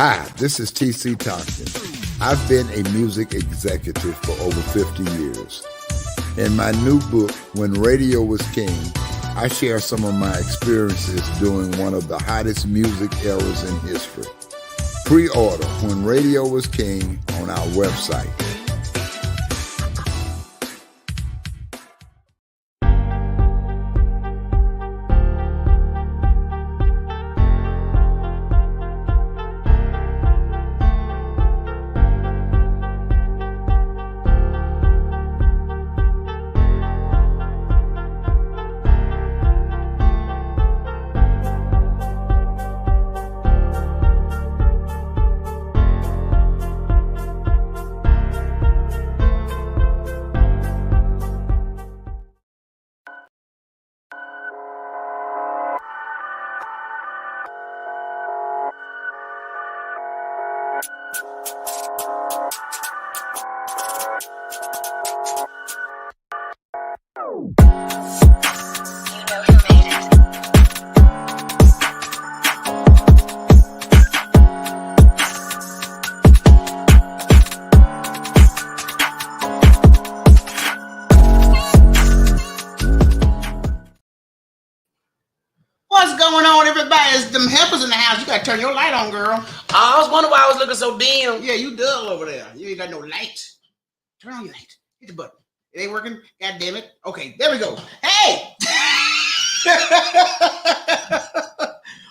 Hi, this is TC Tompkins. I've been a music executive for over 50 years. In my new book, When Radio Was King, I share some of my experiences during one of the hottest music eras in history. Pre-order When Radio Was King on our website. Turn your light on, girl. I was wondering why I was looking so dim. Yeah, you dull over there. You ain't got no light. Turn on your light. Hit the button. It ain't working. God damn it. Okay, there we go. Hey!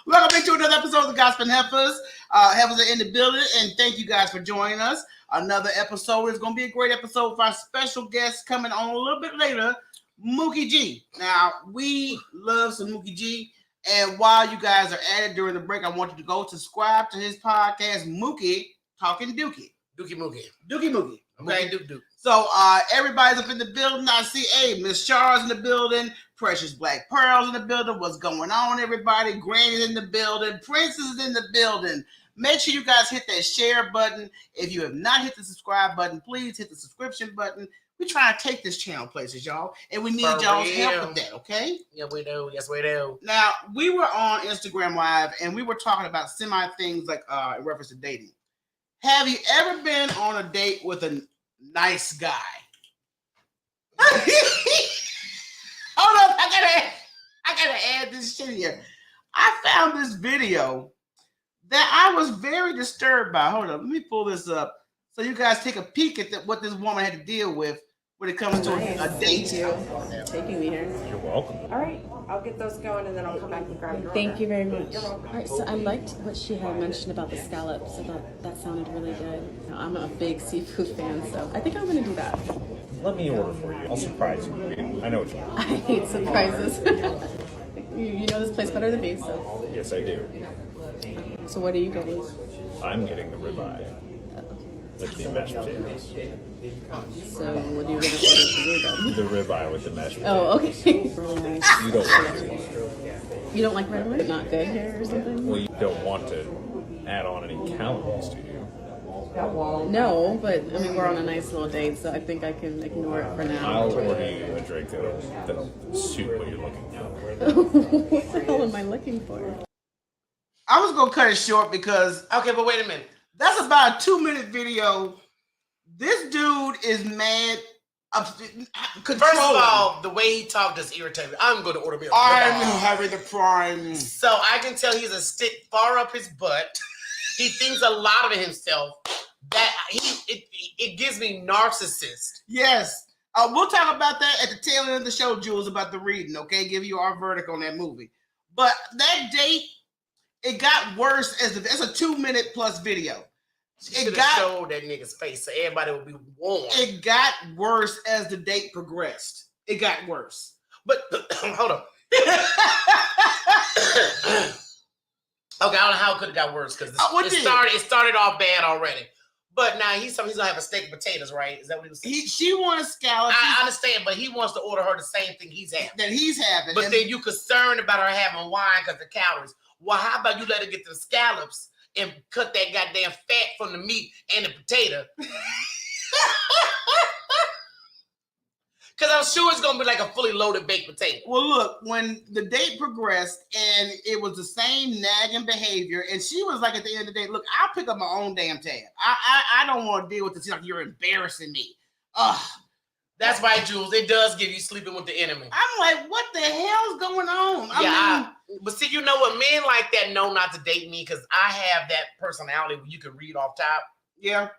Welcome into another episode of the Gospel Heifers. Heifers are in the building, and thank you guys for joining us. Another episode is going to be a great episode for our special guest coming on a little bit later, Mookie G. Now, we love some Mookie G. And while you guys are at it during the break, I want you to go subscribe to his podcast, Mookie Talking Dookie. Dookie Mookie. Dookie Mookie. Okay. Mookie Duke. So everybody's up in the building. I see, hey, Miss Char's in the building. Precious Black Pearl's in the building. What's going on, everybody? Granny's in the building. Princess is in the building. Make sure you guys hit that share button. If you have not hit the subscribe button, please hit the subscription button. We're trying to take this channel places, y'all, and we need y'all's help with that, okay? Yeah, we do. Yes, we do. Now, we were on Instagram Live, and we were talking about things like in reference to dating. Have you ever been on a date with a nice guy? Hold up, I gotta add this shit here. I found this video that I was very disturbed by. Hold up, let me pull this up so you guys take a peek at what this woman had to deal with when it comes to a date. Thank you for taking me here. You're welcome. All right, I'll get those going and then I'll come back and grab your Thank you very much. You're welcome. All right, so I liked what she had mentioned about the scallops. I thought that sounded really good. I'm a big seafood fan, so I think I'm going to do that. Let me order for you. I'll surprise you. I know what you want. I hate surprises. You know this place better than me, so. Yes, I do. So what are you getting? I'm getting the ribeye. With the mashed potatoes. So what are you going to order for you then? The ribeye with the mashed potatoes. Oh, okay. Really nice. You don't want to. You don't like red wine? Not good here or something? Well, you don't want to add on any calories, do you? No, but I mean we're on a nice little date, so I think I can ignore it for now. I'll order you a drink that'll suit what you're looking for. What the hell am I looking for? I was gonna cut it short because Okay, but wait a minute. that's about a 2-minute video. This dude is mad. First of all, the way he talked just irritated me. I'm going to order me a I'm ribeye. having the prime. So I can tell he's a stick far up his butt. He thinks a lot of himself. That it gives me narcissist. Yes. We'll talk about that at the tail end of the show, Jules, about the reading, okay? Give you our verdict on that movie. But that date, it got worse as it's a 2-minute plus video. It got showed that nigga's face so everybody would be warned. It got worse as the date progressed. It got worse. But hold on. Okay, I don't know how it could have got worse because it started off bad already. But now he's gonna have a steak and potatoes, right? Is that what he was saying? She wants scallops. I understand, but he wants to order her the same thing he's having. That he's having. But then you concerned about her having wine because of the calories. Well, how about you let her get the scallops and cut that goddamn fat from the meat and the potato? Because I'm sure it's gonna be like a fully loaded baked potato. Well, look, when the date progressed and it was the same nagging behavior, and she was like, at the end of the day, look, I'll pick up my own damn tab. I don't want to deal with this. Like, you're embarrassing me. Ugh. That's right, Jules. It does give you sleeping with the enemy. I'm like, what the hell's going on? But see, you know what? Men like that know not to date me because I have that personality where you can read off top. Yeah.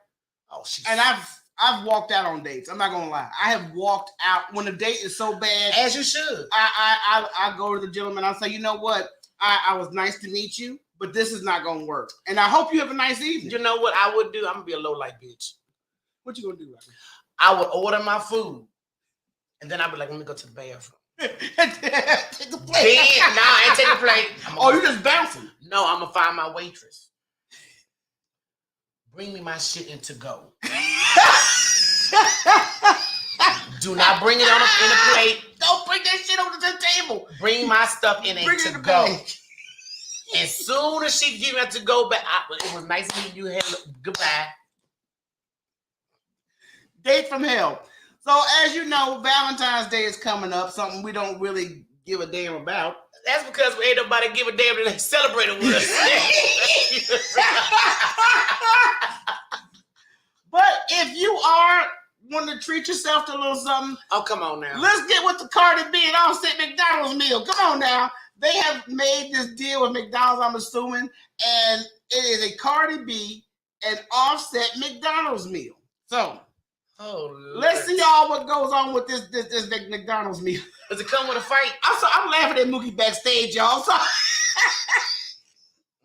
Oh, she's... And I've walked out on dates. I'm not gonna lie. I have walked out when the date is so bad. As you should. I go to the gentleman. I'll say, you know what? I was nice to meet you, but this is not gonna work. And I hope you have a nice evening. You know what I would do? I'm gonna be a low life bitch. What you gonna do, Robbie? I would order my food, and then I'd be like, let me go to the bathroom. Take the plate. Nah, I ain't taking the plate. Oh, you just bouncing? No, I'm gonna find my waitress. Bring me my shit in to go. Do not bring it in a plate. Don't bring that shit over to the table. Bring my stuff in Bring it it to in go. the bag. As soon as she give me to go back, it was nice meeting you. Goodbye. Date from hell. So as you know, Valentine's Day is coming up. Something we don't really give a damn about. That's because we ain't nobody give a damn that they celebrate it with us. But if you are wanting to treat yourself to a little something, oh, come on now. let's get with the Cardi B and Offset McDonald's meal. Come on now. They have made this deal with McDonald's, I'm assuming, and it is a Cardi B and Offset McDonald's meal. So let's see y'all what goes on with this McDonald's meal. Does it come with a fight? I'm laughing at Mookie backstage, y'all. So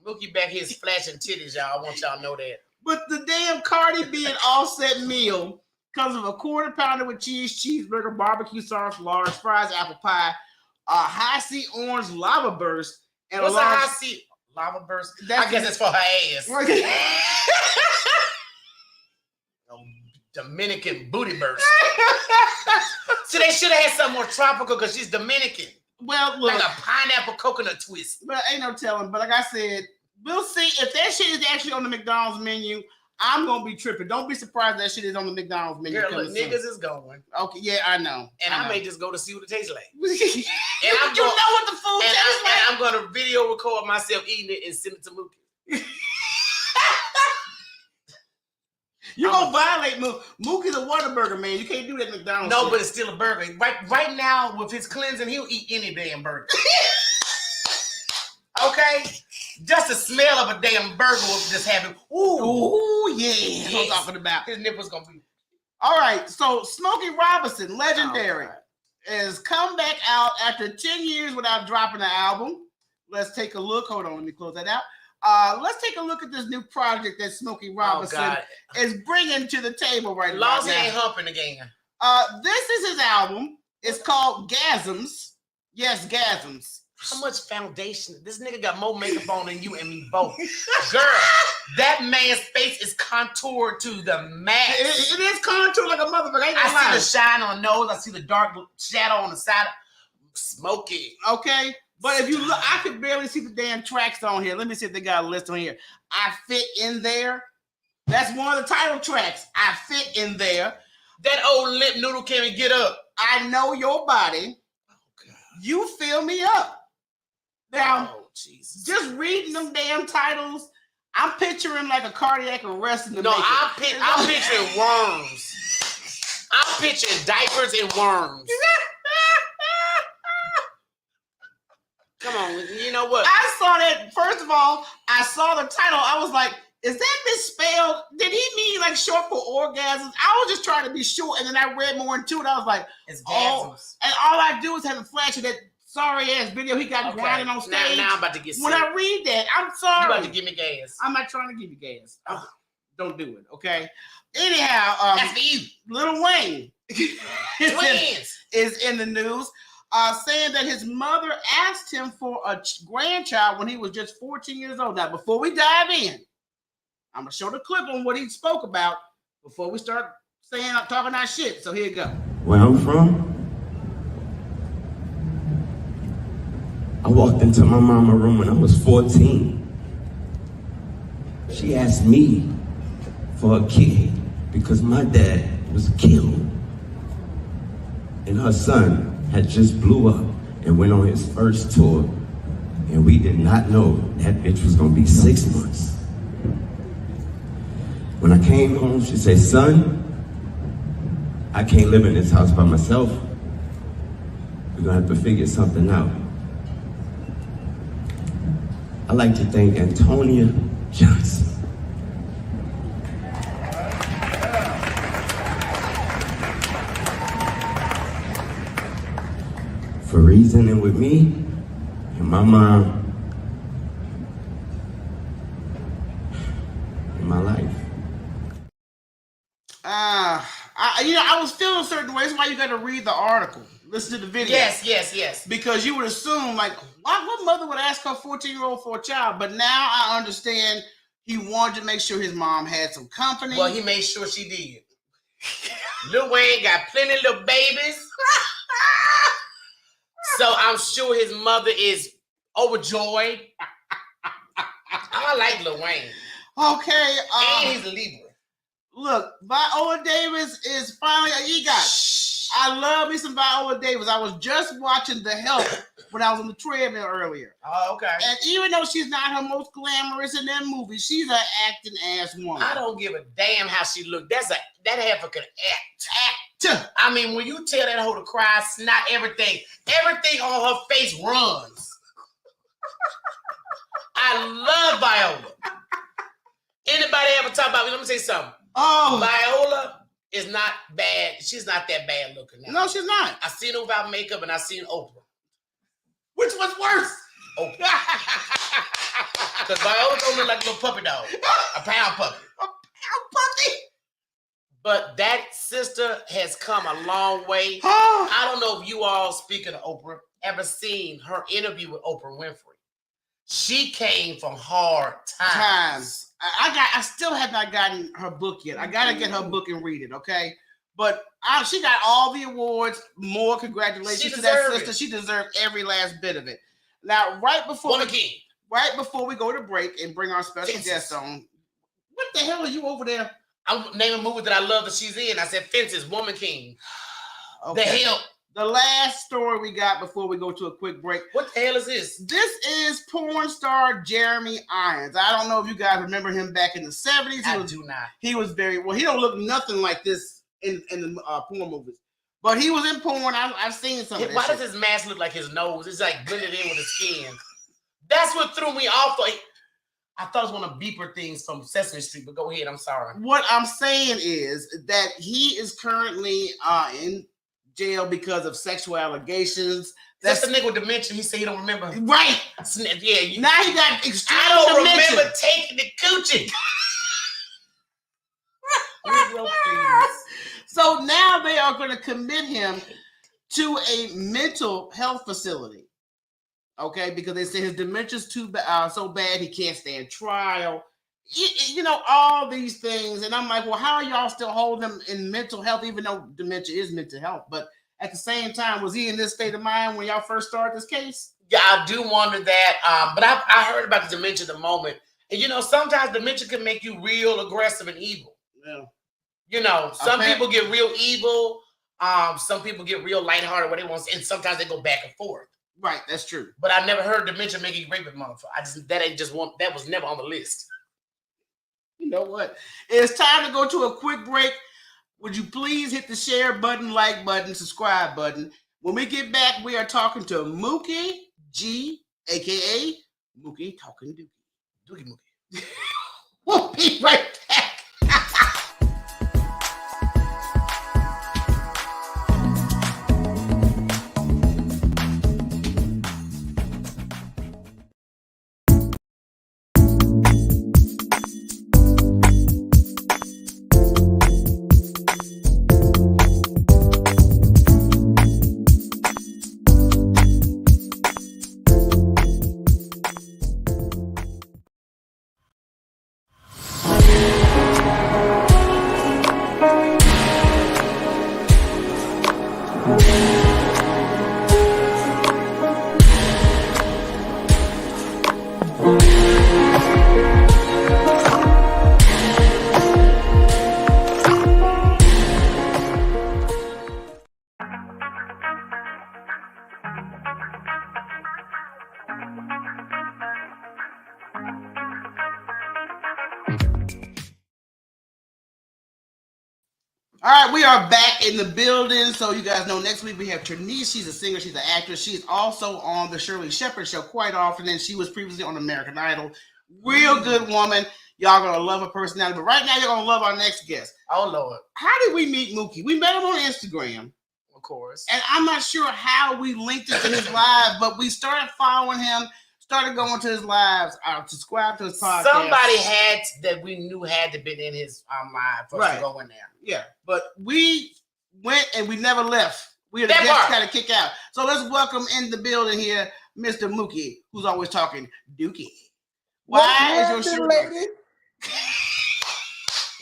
Mookie back here is flashing titties, y'all. I want y'all to know that. But the damn Cardi B and Offset meal comes with a quarter pounder with cheese, cheeseburger, barbecue sauce, large fries, apple pie, a high C orange lava burst, and what's a large high C lava burst? I guess it's for her ass. Dominican booty burst. So they should have had something more tropical because she's Dominican. Well, look, like a pineapple coconut twist. But ain't no telling. But like I said, we'll see if that shit is actually on the McDonald's menu. I'm gonna be tripping. Don't be surprised that shit is on the McDonald's menu. Girl, look, niggas is going. Okay, yeah, I know. And I may just go to see what it tastes like. And you know what the food tastes like. And I'm gonna video record myself eating it and send it to Mookie. You're gonna violate Mookie. Mookie's a Whataburger man. You can't do that at McDonald's. No, but it's still a burger. Right now, with his cleansing, he'll eat any damn burger. Okay? Just the smell of a damn burger will just have him. Ooh, yeah. That's what I'm talking about. His nipple's gonna be. All right, so Smokey Robinson, legendary, has come back out after 10 years without dropping an album. Let's take a look. Hold on, let me close that out. Let's take a look at this new project that Smokey Robinson is bringing to the table right now. Long as he ain't humping again. This is his album. It's called Gasms. Yes, Gasms. How much foundation? This nigga got more makeup on than you and me both. Girl, that man's face is contoured to the max. It is contoured like a motherfucker. I see the shine on the nose. I see the dark shadow on the side. Smokey. Okay. But if you look, I could barely see the damn tracks on here. Let me see if they got a list on here. I Fit in There. That's one of the title tracks. I Fit in There. That old lip noodle can't even get up. I Know Your Body. Oh, God. You Fill Me Up. Now, Jesus. Just reading them damn titles, I'm picturing like a cardiac arrest in the making. I'm picturing worms. I'm picturing diapers and worms. Come on, you know what? I saw that. First of all, I saw the title. I was like, is that misspelled? Did he mean like short for orgasms? I was just trying to be short, and then I read more into it. I was like, it's gasms. And all I do is have a flash of that sorry ass video he got grinding on stage. Now I'm about to get sick. When I read that, I'm sorry. You about to give me gas. I'm not trying to give you gas. Don't do it, okay? Anyhow, that's for you. Lil Wayne Twins is in the news. Saying that his mother asked him for a grandchild when he was just 14 years old. Now, before we dive in, I'm going to show the clip on what he spoke about before we start talking our shit. So here you go. Where I'm from, I walked into my mama's room when I was 14. She asked me for a kid because my dad was killed. and her son had just blew up and went on his first tour, and we did not know that bitch was gonna be 6 months. When I came home, she said, son, I can't live in this house by myself. We're gonna have to figure something out. I'd like to thank Antonia Johnson. For reasoning with me and my mom in my life. I was feeling certain ways. Why you got to read the article, listen to the video. Yes. Because you would assume, like, what mother would ask her 14-year-old for a child? But now I understand he wanted to make sure his mom had some company. Well, he made sure she did. Lil Wayne got plenty of little babies. So I'm sure his mother is overjoyed. I like Lil Wayne. Okay. And he's a Libra. Look, Viola Davis is finally a EGOT. I love me some Viola Davis. I was just watching The Help when I was on the treadmill earlier. Oh, okay. And even though she's not her most glamorous in that movie, she's an acting ass woman. I don't give a damn how she looked. That heifer could act. I mean, when you tell that hoe to cry, snot, everything on her face runs. I love Viola. Anybody ever talk about me? Let me say something. Oh, Viola is not bad. She's not that bad looking now. No, she's not. I seen her without makeup and I seen Oprah. Which was worse? Oprah. Because Viola don't look like a little puppy dog. A pound puppy. A pound puppy? But that sister has come a long way. I don't know if you all, speaking of Oprah, ever seen her interview with Oprah Winfrey. She came from hard times. I still have not gotten her book yet. I gotta get her book and read it, okay? But she got all the awards. More congratulations to that sister. She deserved every last bit of it. Now, right before we go to break and bring our special guest on, what the hell are you over there? I'm naming movies that I love that she's in. I said Fences, Woman King. Okay. The Help. The last story we got before we go to a quick break. What the hell is this? This is porn star Jeremy Irons. I don't know if you guys remember him back in the 70s. I do not. He was very well. He don't look nothing like this in the porn movies, but he was in porn. I've seen some. Why does his mask look like his nose? It's like blended in with his skin. That's what threw me off. I thought it was one of beeper things from Sesame Street, but go ahead. I'm sorry. What I'm saying is that he is currently in jail because of sexual allegations. That's the nigga with dementia. He said he don't remember. Right. Yeah. Now he got extreme I don't dementia. remember taking the coochie. So now they are going to commit him to a mental health facility. Okay, because they say his dementia's so bad he can't stand trial. You know, all these things. And I'm like, well, how are y'all still holding him in mental health, even though dementia is mental health? But at the same time, was he in this state of mind when y'all first started this case? Yeah, I do wonder that. But I heard about the dementia the moment. And, you know, sometimes dementia can make you real aggressive and evil. Yeah. You know, some people get real evil. Some people get real lighthearted when they want, and sometimes they go back and forth. Right, that's true. But I never heard dementia make you rape a motherfucker. That was never on the list. You know what? It's time to go to a quick break. Would you please hit the share button, like button, subscribe button? When we get back, we are talking to Mookie G, aka Mookie Talking Dookie. Dookie Mookie. We'll be right back. All right, we are back in the building. So you guys know next week we have Trinice. She's a singer. She's an actress. She's also on the Shirley Shepherd Show quite often. And she was previously on American Idol. Real good woman. Y'all going to love her personality. But right now, you're going to love our next guest. Oh, Lord. How did we meet Mookie? We met him on Instagram. Of course. And I'm not sure how we linked it to his live, but we started following him, started going to his lives, subscribe to his podcast. Somebody that we knew had to be in his live for us to go in there. Yeah, but we went and we never left. We had just kind of kick out. So let's welcome in the building here, Mr. Mookie, who's always talking Dookie. Why is your shirt lady?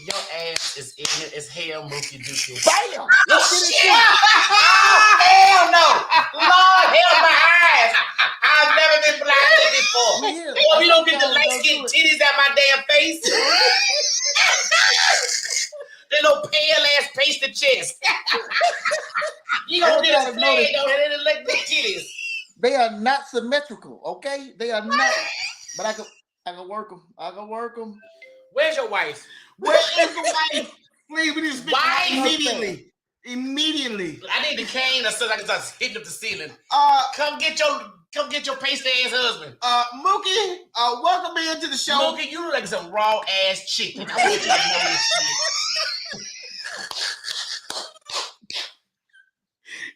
Your ass is ignorant as hell, Mookie Dookie. Bam! Let's get it. Oh, hell no. Lord, hell my eyes. I've never been blinded before. Oh, you don't get the light-skinned titties out my damn face. The little pale-ass pasted chest. You don't get a spade, though. They look the titties. They are not symmetrical, okay? They are not. But I can work them. I can work them. Where's your wife? Where is the wife? Please, we need to speak immediately. Immediately. I need the cane or something. I can start hitting up the ceiling. Come get your pasty ass husband. Mookie, welcome into the show. Mookie, you look like some raw ass chicken. I want you to know this shit.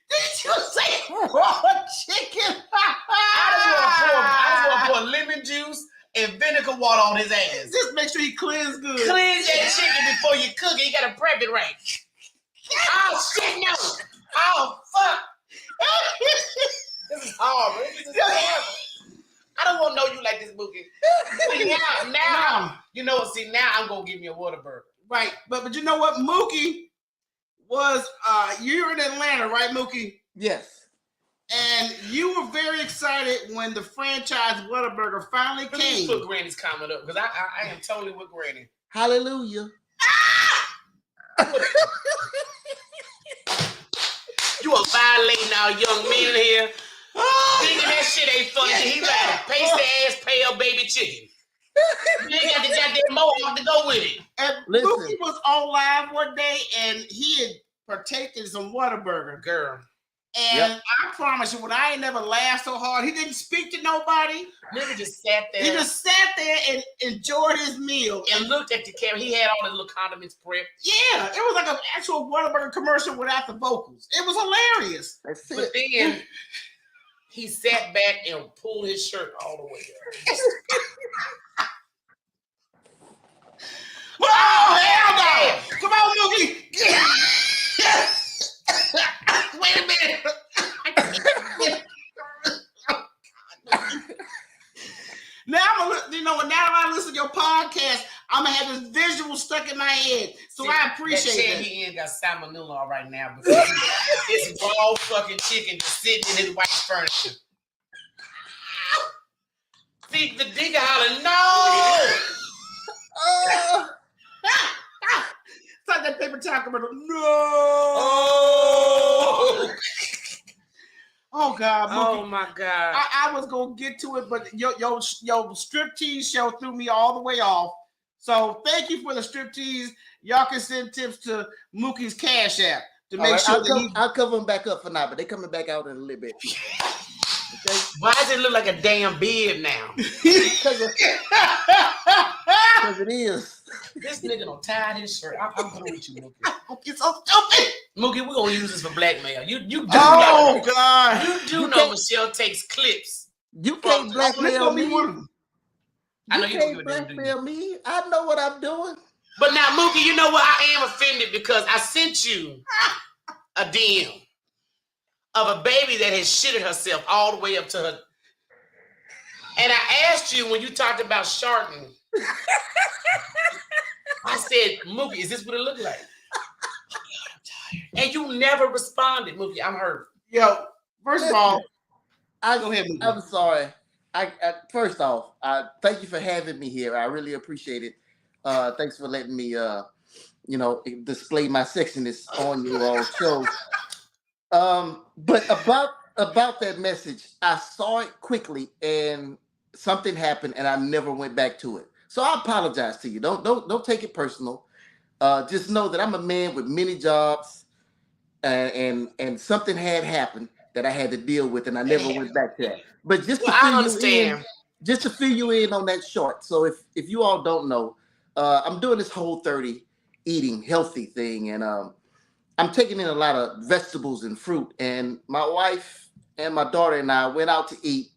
Did you say raw chicken? I just want to pour lemon juice and vinegar water on his ass. Just make sure he cleans good. Cleanse that chicken before you cook it. You gotta prep it right. Oh shit, no! Oh fuck! This is horrible. This is horrible. I don't want to know you like this, Mookie. Now, you know what? See, now I'm gonna give me a Whataburger. Right, but you know what? Mookie was you're in Atlanta, right, Mookie? Yes. And you were very excited when the franchise Whataburger finally came. Please put Granny's comment up because I am totally with Granny. Hallelujah. You are violating our young men here. Thinking that shit ain't funny. He like a pasty ass pale baby chicken. You ain't got the goddamn mohawk to go with it. And Mookie was on live one day and he had partaken in some Whataburger. Girl. And I promise you, when I ain't never laughed so hard, he didn't speak to nobody. Nigga just sat there. He just sat there and enjoyed his meal. And looked at the camera. He had all his little condiments prepped. Yeah, it was like an actual Whataburger commercial without the vocals. It was hilarious. But then he sat back and pulled his shirt all the way up. Oh, hell no! Come on, Mookie! Wait a minute! Now I listen to your podcast, I'm gonna have this visual stuck in my head. So I appreciate that. He ain't got salmonella right now because it's raw fucking chicken just sitting in his wife's furniture. See the digger holler, no! It's like that paper towel commercial. No! Oh God! Mookie. Oh my God! I was gonna get to it, but your striptease show threw me all the way off. So thank you for the striptease. Y'all can send tips to Mookie's Cash App to make sure I'll cover them back up for now, but they're coming back out in a little bit. Okay? Why does it look like a damn beard now? Because it is. This nigga don't tie his shirt. I'm going with you, Mookie. It's so stupid. Mookie, we're gonna use this for blackmail. You do know. God. You do know Michelle takes clips. You can't blackmail me. I know you can't blackmail me. I know what I'm doing. But now, Mookie, you know what? I am offended because I sent you a DM of a baby that has shitted herself all the way up to her. And I asked you when you talked about sharking. I said, Mookie, is this what it looked like? And you never responded, Mookie. I'm hurt. Yo, first of all, go ahead, Mookie. I'm sorry. First off, thank you for having me here. I really appreciate it. Thanks for letting me, display my sexiness on your all show. But about that message, I saw it quickly, and something happened, and I never went back to it. So I apologize to you. Don't take it personal. Just know that I'm a man with many jobs, and something had happened that I had to deal with, and I never went back to that. But just to Well, I fill you in, understand. just to fill you in on that short. So if you all don't know, I'm doing this whole 30 eating healthy thing, and I'm taking in a lot of vegetables and fruit. And my wife and my daughter and I went out to eat,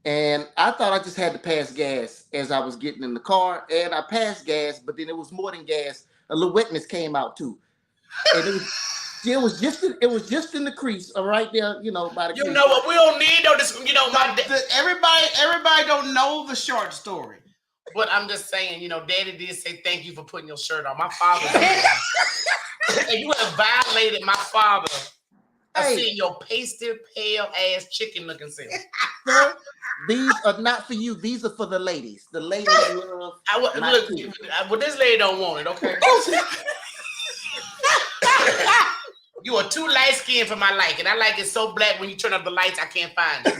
and I thought I just had to pass gas as I was getting in the car, and I passed gas, but then it was more than gas. A little wetness came out too, and it was just in the crease, right there, by the You crease. know what? We don't need no this. Everybody don't know the short story. But I'm just saying, Daddy did say thank you for putting your shirt on. My father did. And you have violated my father. I see your pasty, pale ass chicken looking self. Sir, these are not for you. These are for the ladies. The ladies love. Well, this lady don't want it, okay? You are too light skinned for my liking. I like it so black when you turn up the lights, I can't find it.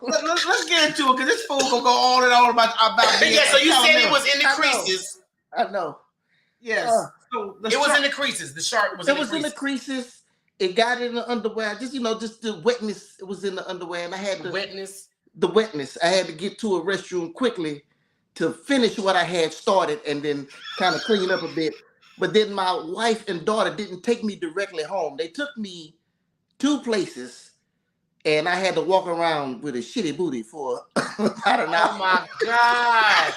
Let's get into it because this fool gonna go on and on about yeah, so you said it was in the creases. I know. Yes. So it was in the creases. The shark was in the creases. It was in the creases. It got in the underwear. Just the wetness. It was in the underwear, and I had the wetness. I had to get to a restroom quickly to finish what I had started, and then kind of clean up a bit. But then my wife and daughter didn't take me directly home. They took me 2 places, and I had to walk around with a shitty booty for about an hour. Oh my God.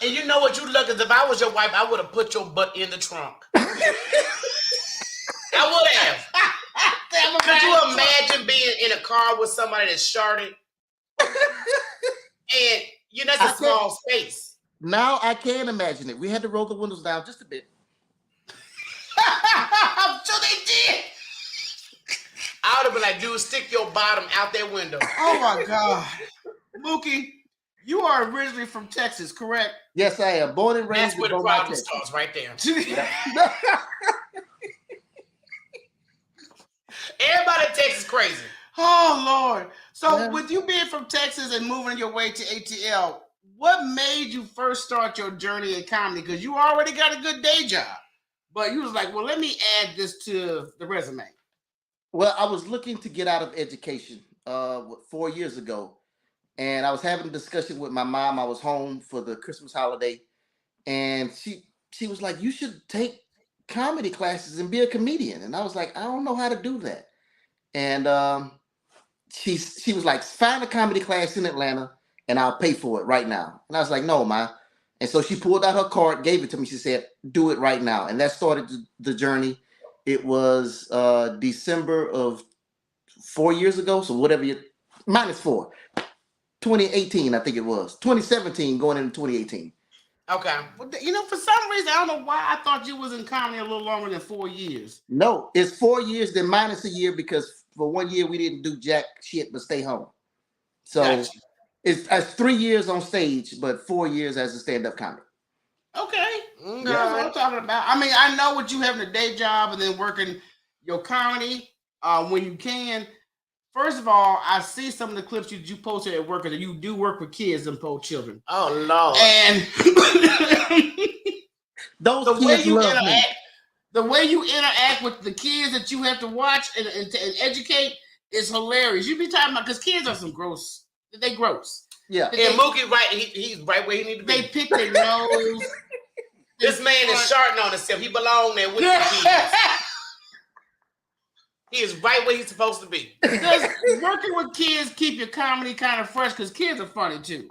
And you know what? You look as if I was your wife, I would have put your butt in the trunk. I would have. Could you imagine being in a car with somebody that's shorted? And that's a small space. Now I can imagine it. We had to roll the windows down just a bit. I'm sure they did. I would have been like, dude, stick your bottom out that window. Oh my God. Mookie, you are originally from Texas, correct? Yes, I am. Born and raised. That's where the problem starts, right there. Everybody in Texas crazy. Oh Lord. So with you being from Texas and moving your way to ATL, what made you first start your journey in comedy? Because you already got a good day job, but you was like, well, let me add this to the resume. Well, I was looking to get out of education 4 years ago, and I was having a discussion with my mom. I was home for the Christmas holiday, and she was like, you should take comedy classes and be a comedian. And I was like, I don't know how to do that. And she was like, find a comedy class in Atlanta and I'll pay for it right now. And I was like, no, Ma. And so she pulled out her card, gave it to me. She said, do it right now. And that started the journey. It was December of 4 years ago. So whatever -4, 2018, I think it was 2017 going into 2018. Okay. Well, for some reason, I don't know why I thought you was in comedy a little longer than 4 years. No, it's 4 years, then minus a year because for 1 year we didn't do jack shit but stay home. So gotcha. It's 3 years on stage, but 4 years as a stand-up comic. Okay. That's what I'm talking about. I mean, I know what you having a day job and then working your comedy when you can. First of all, I see some of the clips you posted at work, and you do work with kids and poor children. Oh Lord! And the way you interact with the kids that you have to watch and educate is hilarious. You be talking about because kids are some gross. They gross. Yeah. And Mookie, right? He's right where he need to be. They pick their nose. This man is sharting on himself. He belong there with the kids. He is right where he's supposed to be. Does working with kids keep your comedy kind of fresh? Because kids are funny too.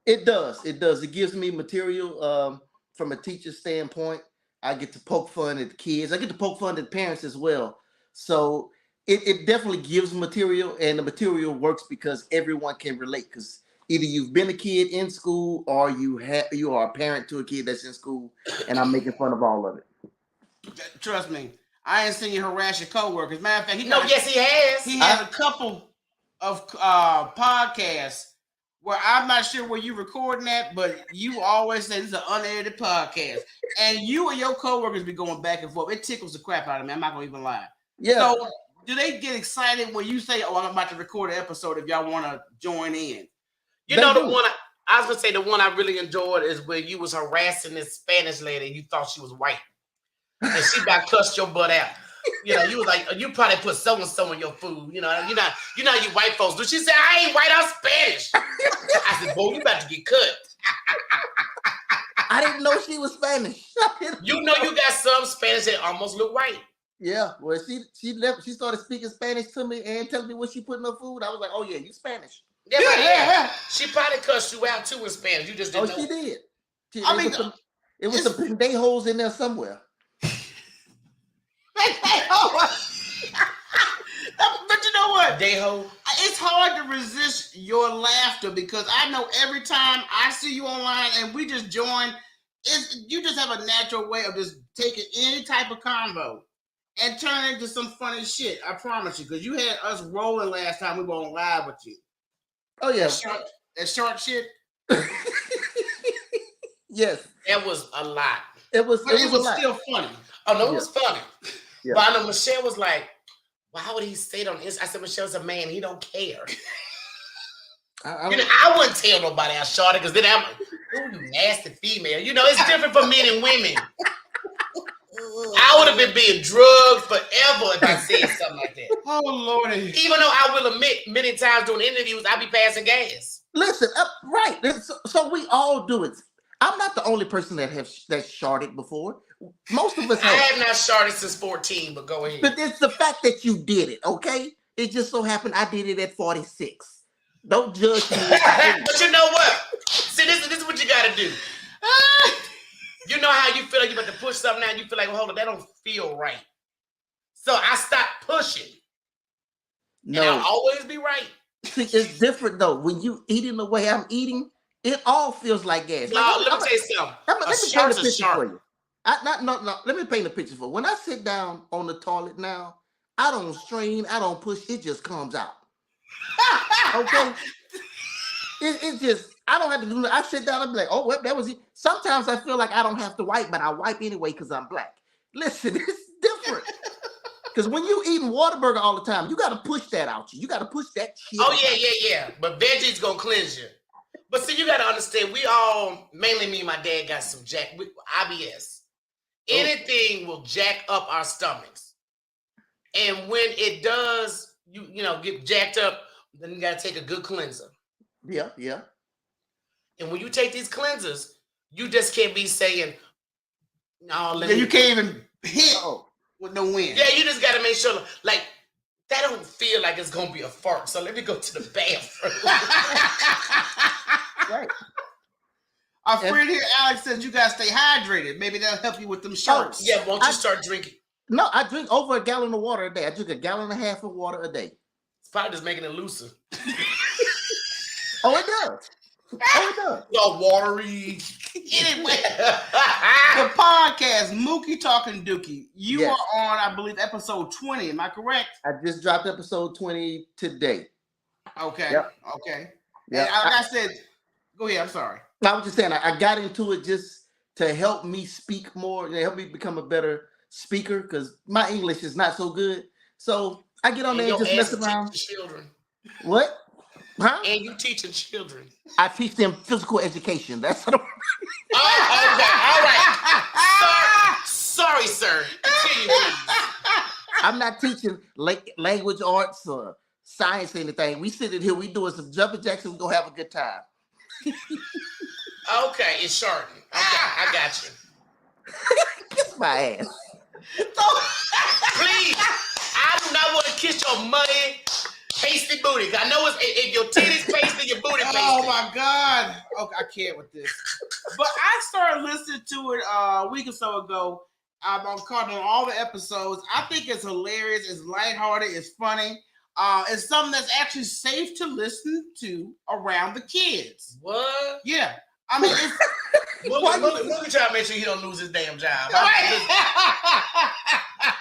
It does. It does. It gives me material from a teacher's standpoint. I get to poke fun at the kids. I get to poke fun at parents as well. So it definitely gives material, and the material works because everyone can relate. Because either you've been a kid in school or you are a parent to a kid that's in school, and I'm making fun of all of it. Trust me. I ain't seen you harass your coworkers. Matter of fact, he has. He had a couple of podcasts where I'm not sure where you recording that, but you always say this is an unedited podcast, and you and your coworkers be going back and forth. It tickles the crap out of me. I'm not gonna even lie. Yeah. So, do they get excited when you say, "Oh, I'm about to record an episode"? If y'all want to join in, the one. I was gonna say the one I really enjoyed is where you was harassing this Spanish lady. You thought she was white, and she about cussed your butt out. You know, you was like, you probably put so and so in your food. You know, you white folks do. She said, I ain't white, I'm Spanish. I said, boy, you about to get cut. I didn't know she was Spanish. You know, you got some Spanish that almost look white. Yeah, well, she started speaking Spanish to me and telling me what she put in her food. I was like, oh yeah, you Spanish. Yeah. She probably cussed you out too in Spanish. You just didn't know. She did. It was some pendejos in there somewhere. But you know what? Dejo. It's hard to resist your laughter because I know every time I see you online and we just join, you just have a natural way of just taking any type of convo and turning it into some funny shit. I promise you, because you had us rolling last time we were on live with you. Oh yeah, that short shit. Yes, that was a lot. It was still funny. Oh no, it was funny. Yeah. But I know Michelle was like, why would he say it on Instagram? I said, Michelle's a man. He don't care. I wouldn't tell nobody I shot it because then I'm like, oh, you nasty female. You know, it's different for men and women. I would have been being drugged forever if I said something like that. Oh, Lordy. Even though I will admit many times during interviews, I be passing gas. Listen, right. So we all do it. I'm not the only person that sharded before. Most of us have. I have not sharded since 14, but go ahead. But it's the fact that you did it, okay? It just so happened I did it at 46. Don't judge me. But you know what? See, this is what you got to do. You know how you feel like you're about to push something out, you feel like, well, hold on, that don't feel right. So I stopped pushing. No. And I'll always be right. See, it's different though. When you eating the way I'm eating, it all feels like gas. No, let me tell you something. Let me paint a picture for you. Let me paint a picture for you. When I sit down on the toilet now, I don't strain, I don't push, it just comes out. Okay? It just, I don't have to do that. I sit down and be like, oh, well, that was it. Sometimes I feel like I don't have to wipe, but I wipe anyway because I'm black. Listen, it's different. Because when you eating Whataburger all the time, you got to push that out. You got to push that shit. Oh, yeah. But veggies going to cleanse you. But see, you got to understand, we all, mainly me and my dad, got some IBS. Anything will jack up our stomachs. And when it does, you know, get jacked up, then you got to take a good cleanser. Yeah. And when you take these cleansers, you just can't be saying, no, you can't even hit with no wind. Yeah, you just got to make sure, like, that don't feel like it's going to be a fart. So let me go to the bathroom. Right. Our friend here, Alex, says you got to stay hydrated. Maybe that'll help you with them shorts. Yeah, won't you start drinking? No, I drink over a gallon of water a day. I drink 1.5 gallons of water a day. It's probably just making it looser. Oh, it does. All watery. Anyway, the podcast, Mookie Talking Dookie. You are on, I believe, episode 20. Am I correct? I just dropped episode 20 today. Okay. Yep. Okay. Yep. And like I said, go ahead. I'm sorry. I was just saying, I got into it just to help me speak more, and help me become a better speaker because my English is not so good. So I get on there and just mess around. Children. What? Huh? And you teaching children. I teach them physical education. That's what okay. All right. Sorry, sir. Continue, please. I'm not teaching language arts or science or anything. We sitting here, we doing some jumping jacks, and we gonna have a good time. Okay, it's Sharden. Okay, I got you. Kiss my ass. Please, I do not want to kiss your muddy, pasty booty. I know if your titties pasty, your booty pasty. Oh my God. Okay, I can't with this. But I started listening to it a week or so ago. I'm caught on all the episodes. I think it's hilarious. It's lighthearted. It's funny. It's something that's actually safe to listen to around the kids. What? Yeah. I mean, Mookie trying to make sure he don't lose his damn job.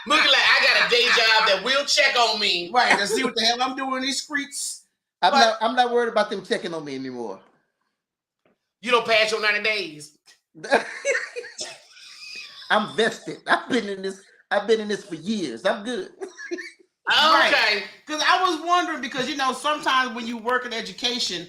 Mookie like, I got a day job that will check on me. Right, to see what the hell I'm doing in these streets. I'm not worried about them checking on me anymore. You don't pass your 90 days. I'm vested. I've been in this for years. I'm good. Okay. Because I was wondering, because, you know, sometimes when you work in education,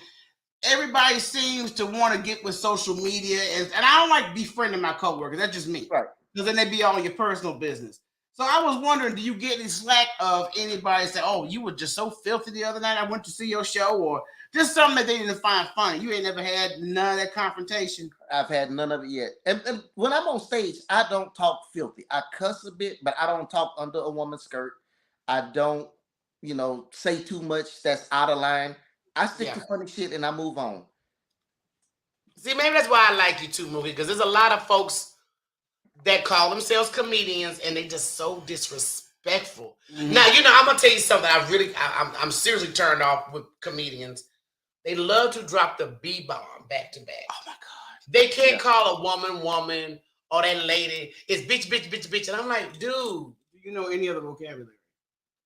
everybody seems to want to get with social media, and I don't like befriending my coworkers. That's just me. Right. Because then they be all in your personal business. So I was wondering, do you get any slack of anybody say, "Oh, you were just so filthy the other night. I went to see your show," or just something that they didn't find funny? You ain't never had none of that confrontation. I've had none of it yet. And when I'm on stage, I don't talk filthy. I cuss a bit, but I don't talk under a woman's skirt. I don't, say too much that's out of line. I stick to funny shit and I move on. See, maybe that's why I like you too, Mookie, because there's a lot of folks that call themselves comedians and they just so disrespectful. Mm-hmm. Now, I'm gonna tell you something. I'm seriously turned off with comedians. They love to drop the B-bomb back to back. Oh my God. They can't call a woman, or that lady. It's bitch. And I'm like, dude. Do you know any other vocabulary?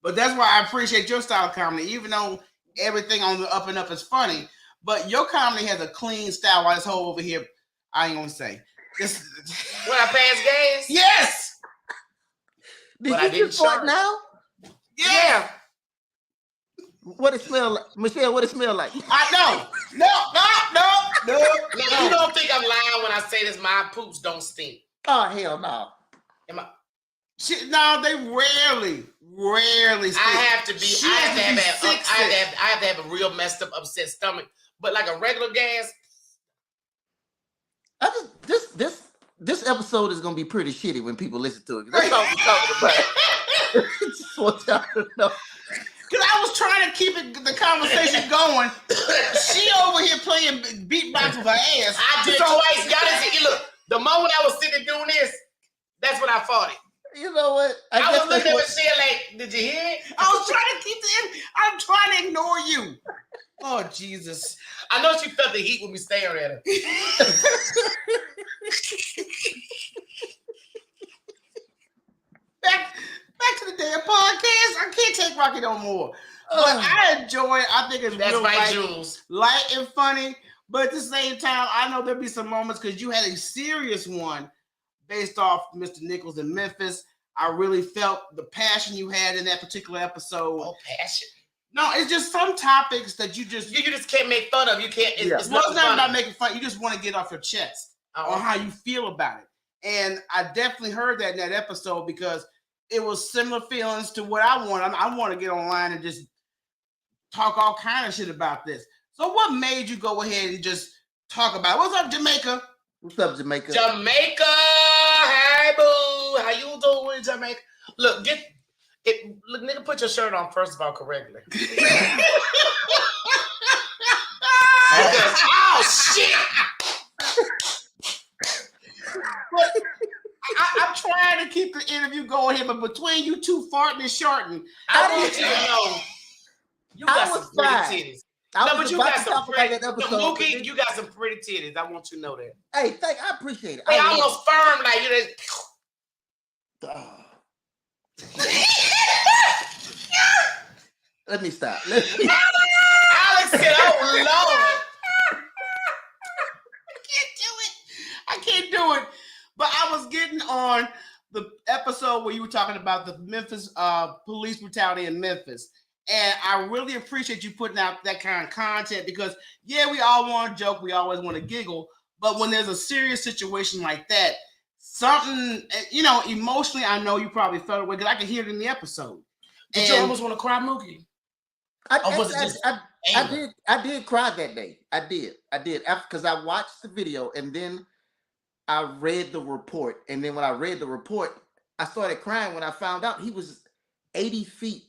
But that's why I appreciate your style of comedy, even though everything on the up and up is funny. But your comedy has a clean style. While this whole over here, I ain't gonna say. This. When I pass gas? Yes! Did you just fart now? Yeah. What it smell like? Michelle, what it smell like? I know. No. Now, you don't think I'm lying when I say this, my poops don't stink. Oh, hell no. Am I? No, they rarely stink. I have to have a real messed up, upset stomach. But like a regular gas. This episode is gonna be pretty shitty when people listen to it. That's all we're talking about. Just want y'all to know. Because I was trying to keep the conversation going. She over here playing beatbox with her ass. I did twice. Y'all didn't see. Look, the moment I was sitting doing this, that's when I fought it. You know what? I was looking at Michelle like, did you hear it? I was trying to keep I'm trying to ignore you. Oh, Jesus. I know she felt the heat with me staring at her. Back to the damn podcast. I can't take Rocky no more. But I enjoy it. I think it's real light and funny. But at the same time, I know there'll be some moments because you had a serious one based off Mr. Nichols in Memphis. I really felt the passion you had in that particular episode. Oh, passion. No, it's just some topics that you just can't make fun of. You can't. It's not about making fun. You just want to get off your chest on how you feel about it. And I definitely heard that in that episode because it was similar feelings to what I want. I want to get online and just talk all kind of shit about this. So what made you go ahead and just talk about it? What's up, Jamaica? What's up, Jamaica? Jamaica, hey boo, how you doing, Jamaica? Look, nigga, put your shirt on first of all correctly. Oh shit! But I'm trying to keep the interview going here, but between you two farting and sharting, I want you to know you got some pretty titties. But you got some pretty. Mookie, you got some pretty titties. I want you to know that. Hey, I appreciate it. They almost firm like you. Let me stop. Alex said, "Oh Lord, I can't do it." But I was getting on the episode where you were talking about the Memphis police brutality in Memphis. And I really appreciate you putting out that kind of content because, yeah, we all want to joke. We always want to giggle. But when there's a serious situation like that, something, emotionally, I know you probably felt away because I could hear it in the episode. Did you almost want to cry, Mookie? I did cry that day. I did. Because I watched the video and then I read the report. And then when I read the report, I started crying when I found out he was 80 feet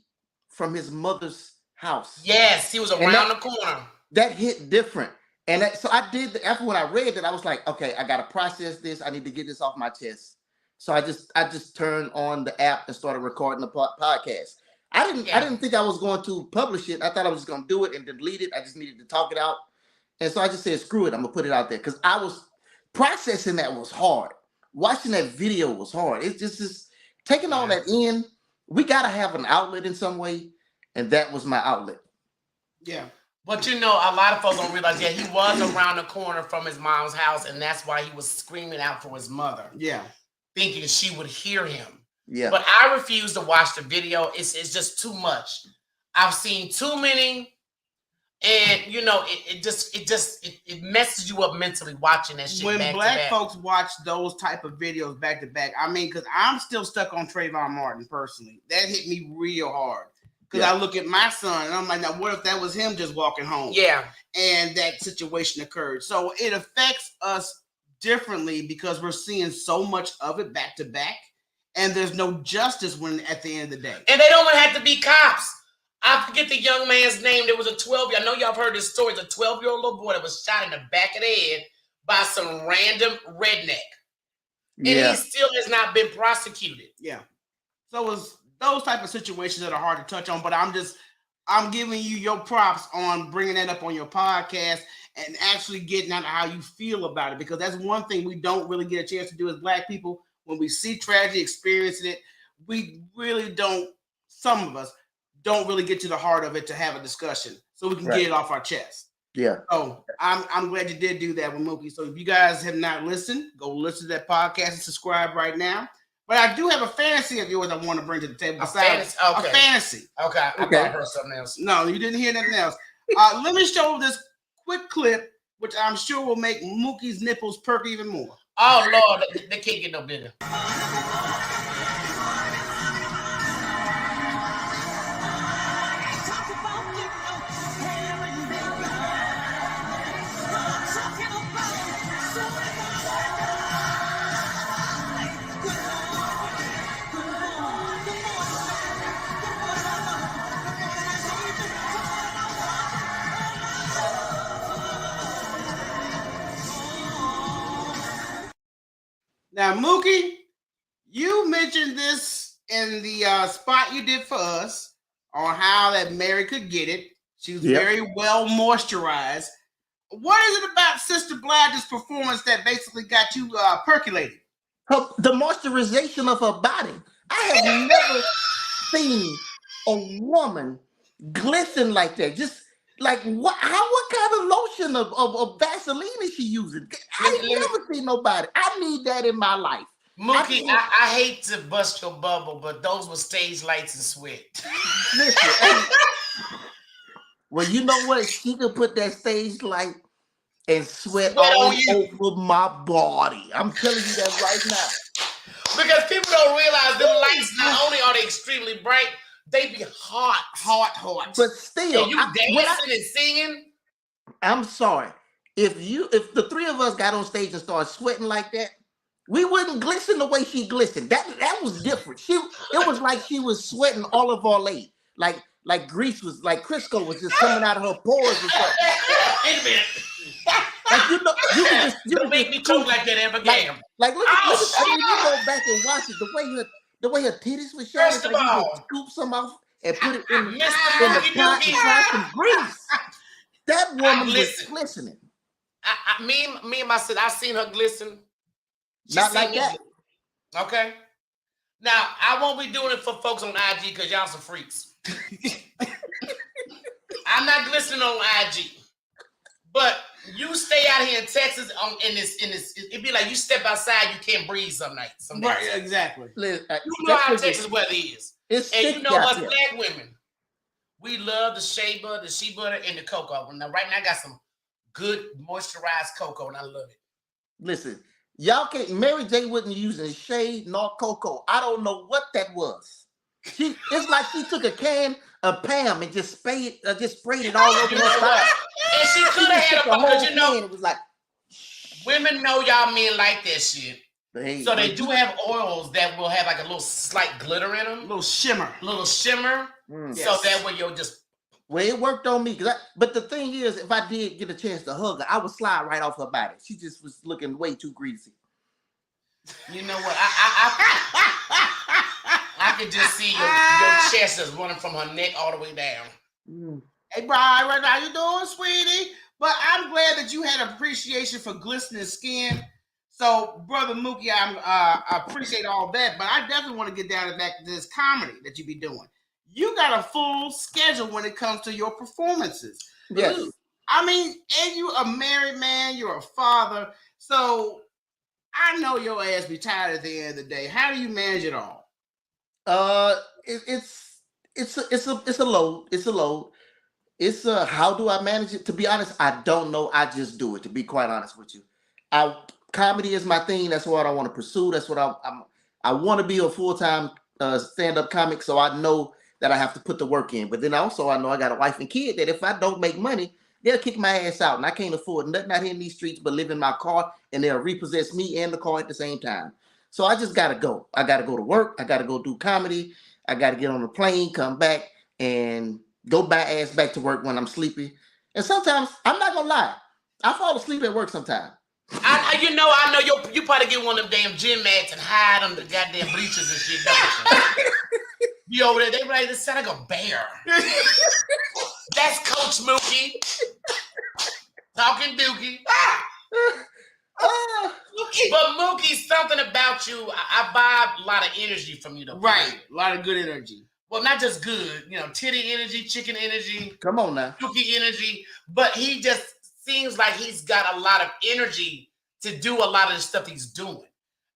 from his mother's house. Yes, he was around the corner. That hit different. And so I did, after when I read it, I was like, okay, I got to process this. I need to get this off my chest. So I just turned on the app and started recording the podcast. I didn't think I was going to publish it. I thought I was just going to do it and delete it. I just needed to talk it out. And so I just said, screw it. I'm going to put it out there. Because I was processing that was hard. Watching that video was hard. It's just taking all that in. We got to have an outlet in some way. And that was my outlet. Yeah. But a lot of folks don't realize, he was around the corner from his mom's house. And that's why he was screaming out for his mother. Yeah. Thinking she would hear him. Yeah. But I refuse to watch the video. It's just too much. I've seen too many And you know, it messes you up mentally watching that shit. When back black to back. folks watch those type of videos back to back, I mean, because I'm still stuck on Trayvon Martin personally. That hit me real hard. Because I look at my son and I'm like, now what if that was him just walking home? Yeah. And that situation occurred. So it affects us differently because we're seeing so much of it back to back, and there's no justice when at the end of the day. And they don't even have to be cops. I forget the young man's name. There was a 12. I know y'all have heard this story. It's a 12-year-old little boy that was shot in the back of the head by some random redneck. And he still has not been prosecuted. Yeah. So it's those type of situations that are hard to touch on, but I'm giving you your props on bringing that up on your podcast and actually getting out how you feel about it, because that's one thing we don't really get a chance to do as black people. When we see tragedy, experiencing it, we really don't, some of us don't really get to the heart of it to have a discussion so we can get it off our chest. Yeah. So I'm glad you did do that with Mookie. So if you guys have not listened, go listen to that podcast and subscribe right now. But I do have a fantasy of yours I want to bring to the table. A fantasy? Okay. A fantasy. Okay. I thought I heard something else. No, you didn't hear nothing else. Let me show this quick clip, which I'm sure will make Mookie's nipples perk even more. Oh, Lord. They can't get no bigger. Now, Mookie, you mentioned this in the spot you did for us on how that Mary could get it. She was very well moisturized. What is it about Sister Blige' performance that basically got you percolated? The moisturization of her body. I have never seen a woman glisten like that. Just like what kind of lotion of Vaseline is she using? I ain't never seen nobody. I need that in my life. Mookie, I hate to bust your bubble, but those were stage lights and sweat. Listen, well, you know what? She could put that stage light and sweat all over my body. I'm telling you that right now. Because people don't realize the lights, not only are they extremely bright, they be hot. But still, and you dancing and singing. I'm sorry. If the three of us got on stage and started sweating like that, we wouldn't glisten the way she glistened. That was different. It was like she was sweating olive oil, like grease was, like Crisco was just coming out of her pores or something. Wait a minute. Like you don't make me choke like that ever again. Like look at you go back and watch it. The way her titties was showing. First of all, scoop some off and put it in the Mr. pot and try some grease. That woman was glistening. Me and my sister, I seen her glisten. Not like that. Okay. Now I won't be doing it for folks on IG because y'all some freaks. I'm not glistening on IG. But you stay out here in Texas in this, it'd be like you step outside, you can't breathe some nights. Right, exactly. You know how Texas weather is. And you know us black women, we love the shea butter, the shea butter, and the cocoa. Now, right now, I got some good moisturized cocoa, and I love it. Listen, y'all can't, Mary J wasn't using shea nor cocoa. I don't know what that was. It's like she took a can of Pam and just sprayed it all over her side. And she could have had a because you know it was like women know y'all men like that shit. Hey, so they do have oils that will have like a little slight glitter in them, a little shimmer. So that way you'll just. Well, it worked on me but the thing is, if I did get a chance to hug her, I would slide right off her body. She just was looking way too greasy. You know what? I could just see your chest is running from her neck all the way down. Hey, Brian, how you doing, sweetie? But I'm glad that you had appreciation for glistening skin. So, Brother Mookie, I appreciate all that, but I definitely want to get down to back to this comedy that you be doing. You got a full schedule when it comes to your performances. Yes. I mean, and you're a married man, you're a father, so I know your ass be tired at the end of the day. How do you manage it all? It's a load. It's a load. It's how do I manage it? To be honest, I don't know. I just do it. To be quite honest with you, comedy is my thing. That's what I want to pursue. That's what I want to be a full-time stand-up comic. So I know that I have to put the work in. But then also I know I got a wife and kid that if I don't make money, they'll kick my ass out, and I can't afford nothing out here in these streets but live in my car, and they'll repossess me and the car at the same time. So I just gotta go. I gotta go to work. I gotta go do comedy. I gotta get on a plane, come back, and go ass back to work when I'm sleepy. And sometimes I'm not gonna lie, I fall asleep at work sometimes. I know you probably get one of them damn gym mats and hide under the goddamn bleachers and shit. Don't you? You over there, they be like, this sound like a bear. That's Coach Mookie. Talking Dookie. But Mookie, something about you, I vibe a lot of energy from you though. Right. A lot of good energy. Well, not just good, titty energy, chicken energy. Come on now. Dookie energy. But he just seems like he's got a lot of energy to do a lot of the stuff he's doing.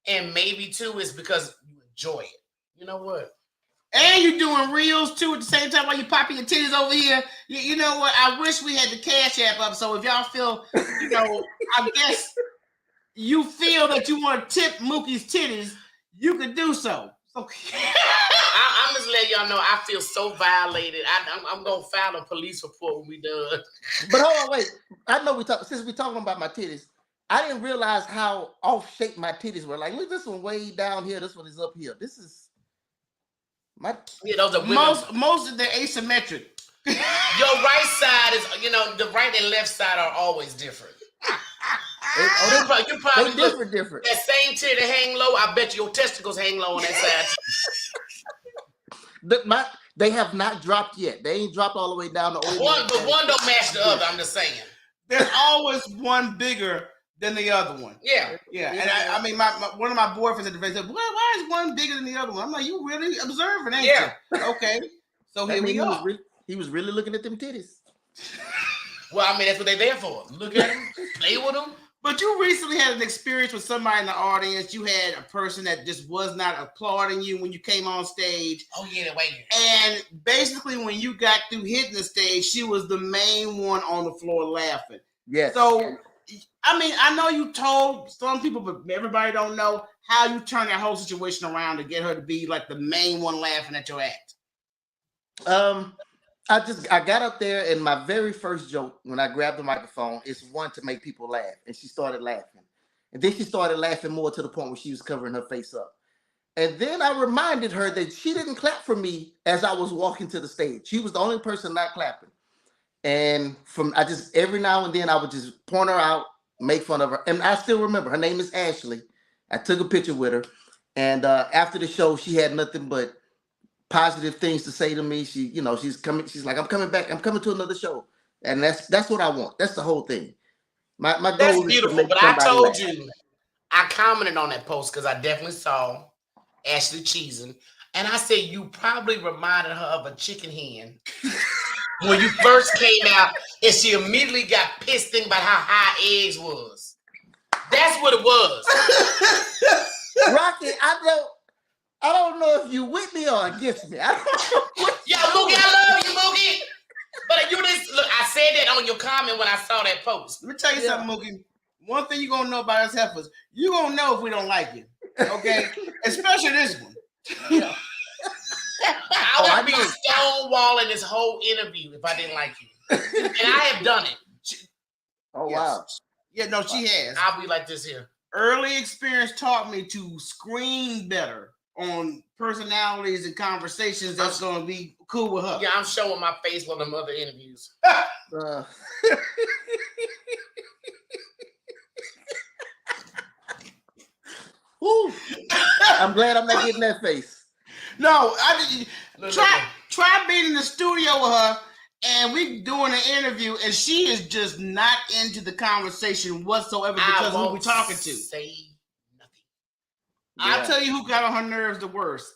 And maybe too is because you enjoy it. You know what? And you're doing reels too at the same time while you're popping your titties over here. You know what? I wish we had the Cash App up. So if y'all feel, I guess you feel that you want to tip Mookie's titties, you could do so. Okay. I'm just letting y'all know I feel so violated. I'm going to file a police report when we done. But hold on, wait. I know since we're talking about my titties, I didn't realize how off shape my titties were. Like, look, this one way down here. This one is up here. This is those are most of they're asymmetric. Your right side is, the right and left side are always different. You probably different. That same titty hang low. I bet your testicles hang low on that side. They have not dropped yet. They ain't dropped all the way down to one don't match the other. I'm just saying. There's always one bigger than the other one. Yeah. And I mean, one of my boyfriends at the face said, why is one bigger than the other one? I'm like, you really observing, ain't you? Okay. So here we are. He was really looking at them titties. Well, I mean, that's what they're there for. Look at them, play with them. But you recently had an experience with somebody in the audience. You had a person that just was not applauding you when you came on stage. Oh, yeah, wait. And basically, when you got through hitting the stage, she was the main one on the floor laughing. Yes. So, I mean, I know you told some people, but everybody don't know how you turned that whole situation around to get her to be like the main one laughing at your act. I got up there, and my very first joke when I grabbed the microphone is one to make people laugh, and she started laughing, and then she started laughing more to the point where she was covering her face up. And then I reminded her that she didn't clap for me as I was walking to the stage. She was the only person not clapping. And every now and then I would just point her out, make fun of her. And I still remember her name is Ashley. I took a picture with her, and after the show, she had nothing but positive things to say to me. She's coming. She's like, I'm coming back. I'm coming to another show, and that's what I want. That's the whole thing. My goal that's is beautiful. to make but I told laugh. you, I commented on that post because I definitely saw Ashley cheesing, and I said you probably reminded her of a chicken hen when you first came out, and she immediately got pissed thinking about how high eggs was. That's what it was. Rocky, I don't know if you with me or against me. I don't know. Yo, Mookie, I love you, Mookie. But you just look. I said that on your comment when I saw that post. Let me tell you something, Mookie. One thing you're gonna know about us heifers, you're gonna know if we don't like you. Okay? Especially this one. Yeah. I would be stonewalling this whole interview if I didn't like you. And I have done it. Wow. Yeah, no, she has. I'll be like this here. Early experience taught me to screen better on personalities and conversations that's going to be cool with her. Yeah, I'm showing my face on them other interviews. I'm glad I'm not getting that face. No, try being in the studio with her and we doing an interview and she is just not into the conversation whatsoever because of who we talking to. Say nothing. I'll tell you who got on her nerves the worst.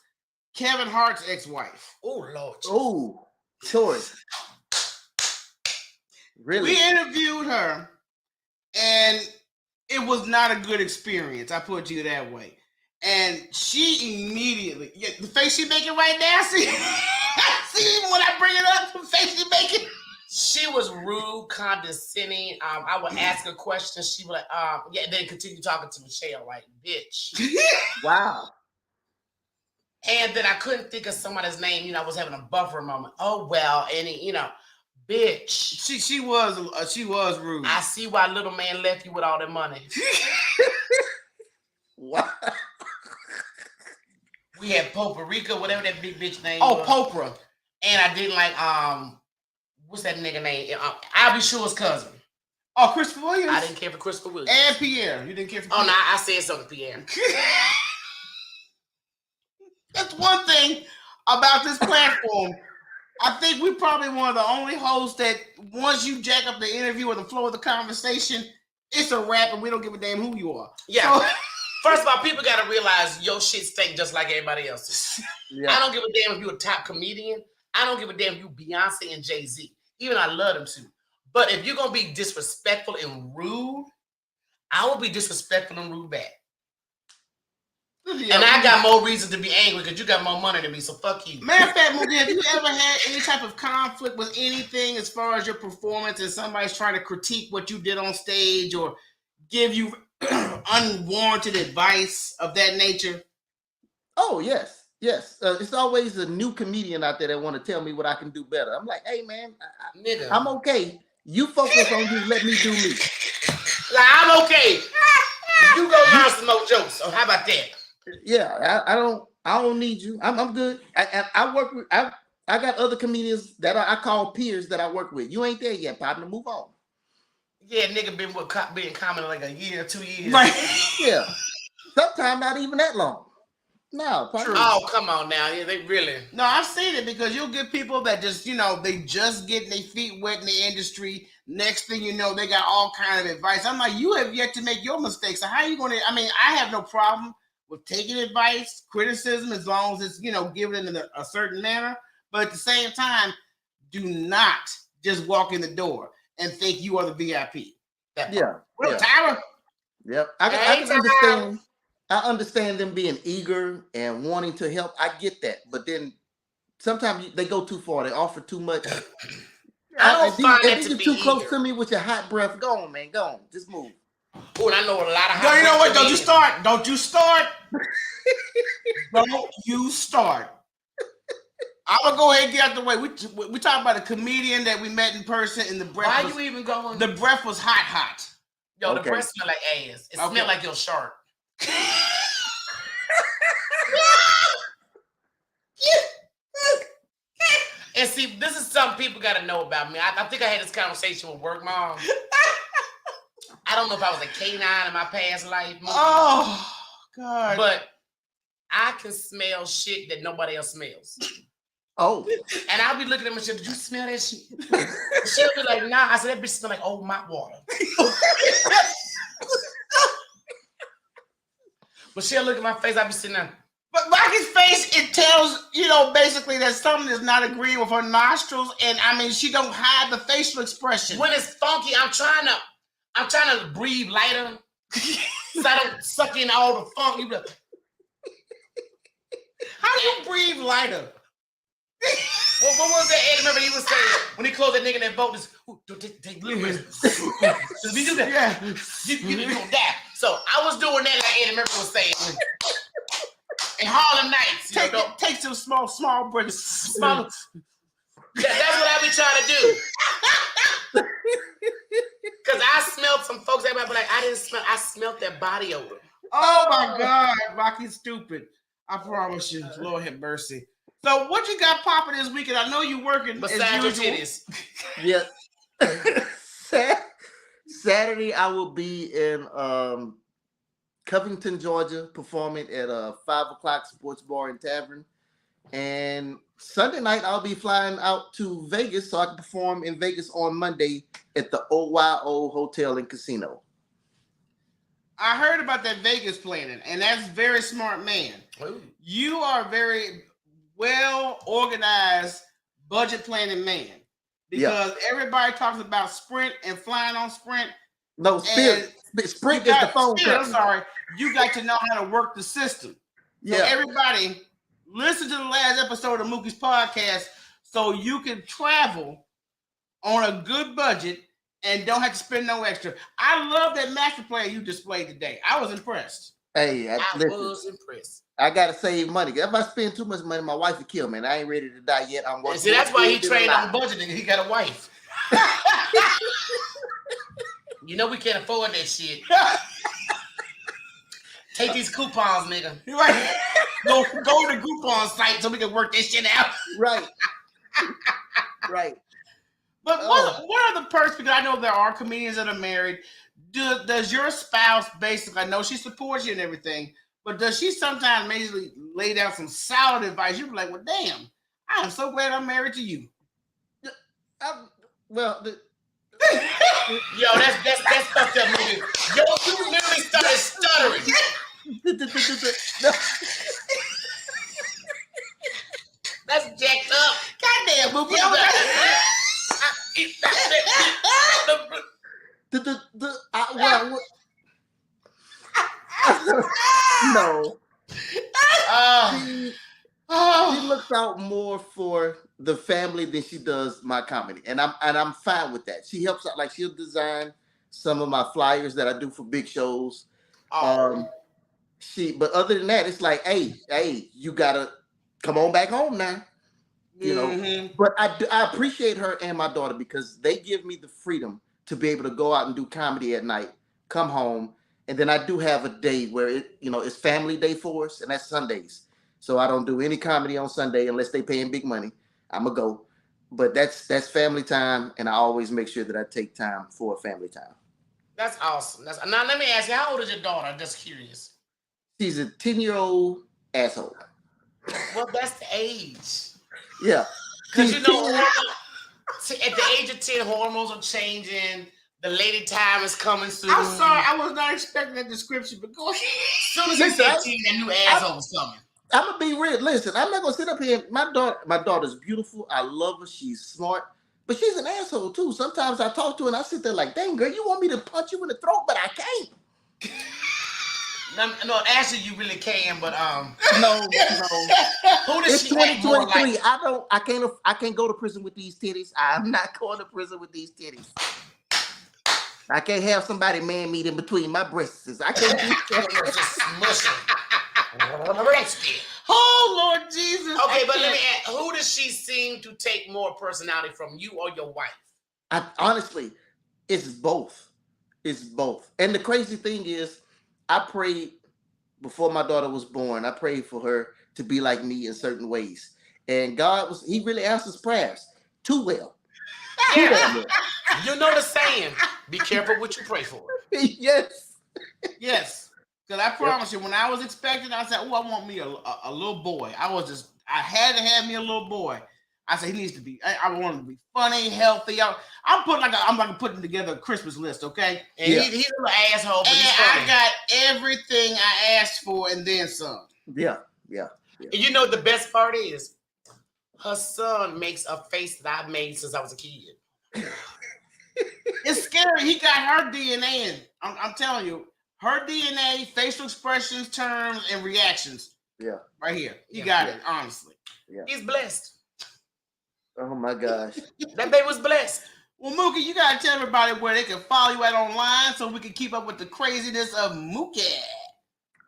Kevin Hart's ex-wife. Oh, Lord. Oh, choice. Really? We interviewed her, and it was not a good experience. I put you that way. And she immediately, the face she making right now, see when I bring it up, the face she making. She was rude, condescending. I would ask her questions. She would like, then continue talking to Michelle like, bitch. Wow. And then I couldn't think of somebody's name. I was having a buffer moment. Oh well, and bitch. She was rude. I see why little man left you with all that money. Wow. We had Poperica, whatever that big bitch name was. Oh, Popra. And I didn't like what's that nigga name? I'll be sure's cousin. Oh, Christopher Williams. I didn't care for Christopher Williams. And Pierre. You didn't care for Pierre. Oh no, I said something, Pierre. That's one thing about this platform. I think we're probably one of the only hosts that once you jack up the interview or the flow of the conversation, it's a wrap and we don't give a damn who you are. Yeah. So, first of all, people got to realize your shit stink just like everybody else's. Yeah. I don't give a damn if you're a top comedian. I don't give a damn if you Beyonce and Jay-Z. Even I love them too. But if you're going to be disrespectful and rude, I will be disrespectful and rude back. And I got more reason to be angry because you got more money than me, so fuck you. Matter of fact, Mookie, have you ever had any type of conflict with anything as far as your performance and somebody's trying to critique what you did on stage or give you unwarranted advice of that nature? Oh, yes. Yes. It's always a new comedian out there that want to tell me what I can do better. I'm like, hey, man, I'm okay. You focus on just let me do me. Like, I'm okay. You go learn some more jokes. So how about that? Yeah, I don't need you. I'm good. I work with I got other comedians that I call peers that I work with. You ain't there yet, partner. Move on. Yeah, nigga been being common like a year, 2 years. Right. Yeah. Sometimes not even that long. No, partner. Oh, come on now. Yeah, they really. No, I've seen it because you'll get people that just, they just getting their feet wet in the industry. Next thing you know, they got all kind of advice. I'm like, you have yet to make your mistakes. So how are you going to, I have no problem with taking advice, criticism, as long as it's, given in a certain manner. But at the same time, do not just walk in the door and think you are the VIP. Tyler? Yep. I understand them being eager and wanting to help. I get that. But then sometimes they go too far. They offer too much. I don't find it to you're be too close eager. to me with your hot breath. Go on, man. Go on. Just move. Oh, and I know a lot of hot breath. You know what? Don't you start. Don't you start. Don't you start. I'm going to go ahead and get out the way. We talked about a comedian that we met in person and the breath. Why you even going? The breath was hot. Yo, the breath smelled like ass. It smelled like your shark. And see, this is something people got to know about me. I think I had this conversation with work mom. I don't know if I was a canine in my past life. Oh, God. But I can smell shit that nobody else smells. Oh. And I'll be looking at Michelle, did you smell that shit? She'll be like, nah. I said, that bitch smell like old mop water. But she'll look at my face, I'll be sitting there. But Rocky's face, it tells, basically that something is not agreeing with her nostrils. And she don't hide the facial expression. When it's funky, I'm trying to breathe lighter. So I don't suck in all the funk. You be like, how do you breathe lighter? Well, what was that Eddie? Remember he was saying when he closed that nigga in that boat, just take little risks. So if you do that, you're gonna die. So I was doing that like Eddie Murphy was saying. In Harlem Nights, take some small breaths. Small. That's what I be trying to do. Cause I smelled some folks. Everybody be like, I didn't smell. I smelled their body odor. Oh my God, Rocky's stupid. I promise you, Lord have mercy. So what you got popping this weekend? I know you working besides your titties. Yeah. Saturday I will be in Covington, Georgia, performing at a 5:00 sports bar and tavern. And Sunday night I'll be flying out to Vegas so I can perform in Vegas on Monday at the OYO Hotel and Casino. I heard about that Vegas planning, and that's very smart, man. Ooh. You are a very well organized budget planning man because everybody talks about Sprint and flying on Sprint. No, Spirit. Sprint is the phone company. I'm sorry. You got to know how to work the system. So everybody, listen to the last episode of Mookie's podcast so you can travel on a good budget and don't have to spend no extra. I love that master plan you displayed today. I was impressed. Hey, I listen, was impressed. I gotta save money. If I spend too much money, my wife will kill me. And I ain't ready to die yet. I'm working. See, that's why he trained on budgeting. He got a wife. You know we can't afford that shit. Take these coupons, nigga. Right. Go to the Groupon site so we can work this shit out. Right. Right. But what are the perks? Because I know there are comedians that are married. Does your spouse basically, I know she supports you and everything, but does she sometimes basically lay down some solid advice? You're like, well, damn, I am so glad I'm married to you. Yo, that's fucked up, nigga. Yo, you literally started stuttering. That's jacked up. Goddamn, Mookie. No. She looks out more for the family than she does my comedy, and I'm fine with that. She helps out, like she'll design some of my flyers that I do for big shows. But other than that, it's like, hey, you gotta come on back home now. You know, but I appreciate her and my daughter because they give me the freedom to be able to go out and do comedy at night, come home, and then I do have a day where it's family day for us, and that's Sundays. So I don't do any comedy on Sunday unless they paying big money. I'ma go, but that's family time, and I always make sure that I take time for family time. That's awesome. Now let me ask you, how old is your daughter? I'm just curious. She's a 10-year-old asshole. Well, that's the age. Yeah. Because at the age of 10, hormones are changing. The lady time is coming soon. I'm sorry, I was not expecting that description, but go ahead. As soon as you say 10, that new asshole is coming. I'm gonna be real. Listen, I'm not gonna sit up here. My daughter's beautiful. I love her. She's smart, but she's an asshole too. Sometimes I talk to her and I sit there like, "Dang girl, you want me to punch you in the throat, but I can't." No, actually, you really can, but no. Who does it's she act more 2023. like? I can't go to prison with these titties. I'm not going to prison with these titties. I can't have somebody man meat in between my breasts. I can't do that. Just smushing. Oh Lord Jesus! Okay, but let me ask: who does she seem to take more personality from, you or your wife? Honestly, it's both. It's both. And the crazy thing is, I prayed before my daughter was born. I prayed for her to be like me in certain ways, and He really answers prayers too well. Yeah. You know the saying: be careful what you pray for. Yes. Because I promise you, when I was expecting, I said, "Oh, I want me a little boy." I had to have me a little boy. I said he needs to be. I want him to be funny, healthy. I'm putting together a Christmas list, okay? And he's a little asshole, but he's I funny. got everything I asked for and then some. Yeah. And you know the best part is, her son makes a face that I've made since I was a kid. It's scary. He got her DNA in. I'm telling you, her DNA, facial expressions, terms, and reactions. Yeah. Right here. He got it, honestly. Yeah. He's blessed. Oh my gosh. That baby was blessed. Well, Mookie, you gotta tell everybody where they can follow you at online so we can keep up with the craziness of Mookie.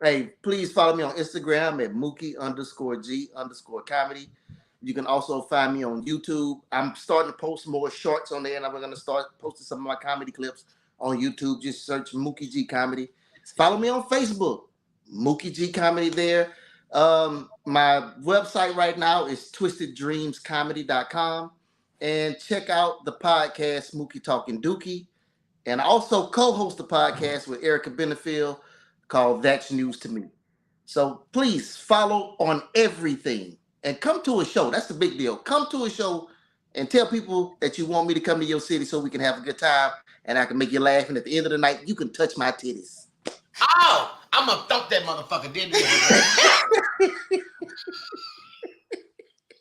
Hey, please follow me on Instagram at Mookie_G_comedy. You can also find me on YouTube. I'm starting to post more shorts on there, and I'm going to start posting some of my comedy clips on YouTube. Just search Mookie G Comedy. Follow me on Facebook, Mookie G Comedy there. My website right now is twisteddreamscomedy.com. And check out the podcast, Mookie Talking Dookie. And I also co-host a podcast with Erica Benefield called That's News to Me. So please follow on everything and come to a show. That's the big deal. Come to a show and tell people that you want me to come to your city so we can have a good time and I can make you laugh. And at the end of the night, you can touch my titties. Oh, I'm going to thump that motherfucker, didn't you?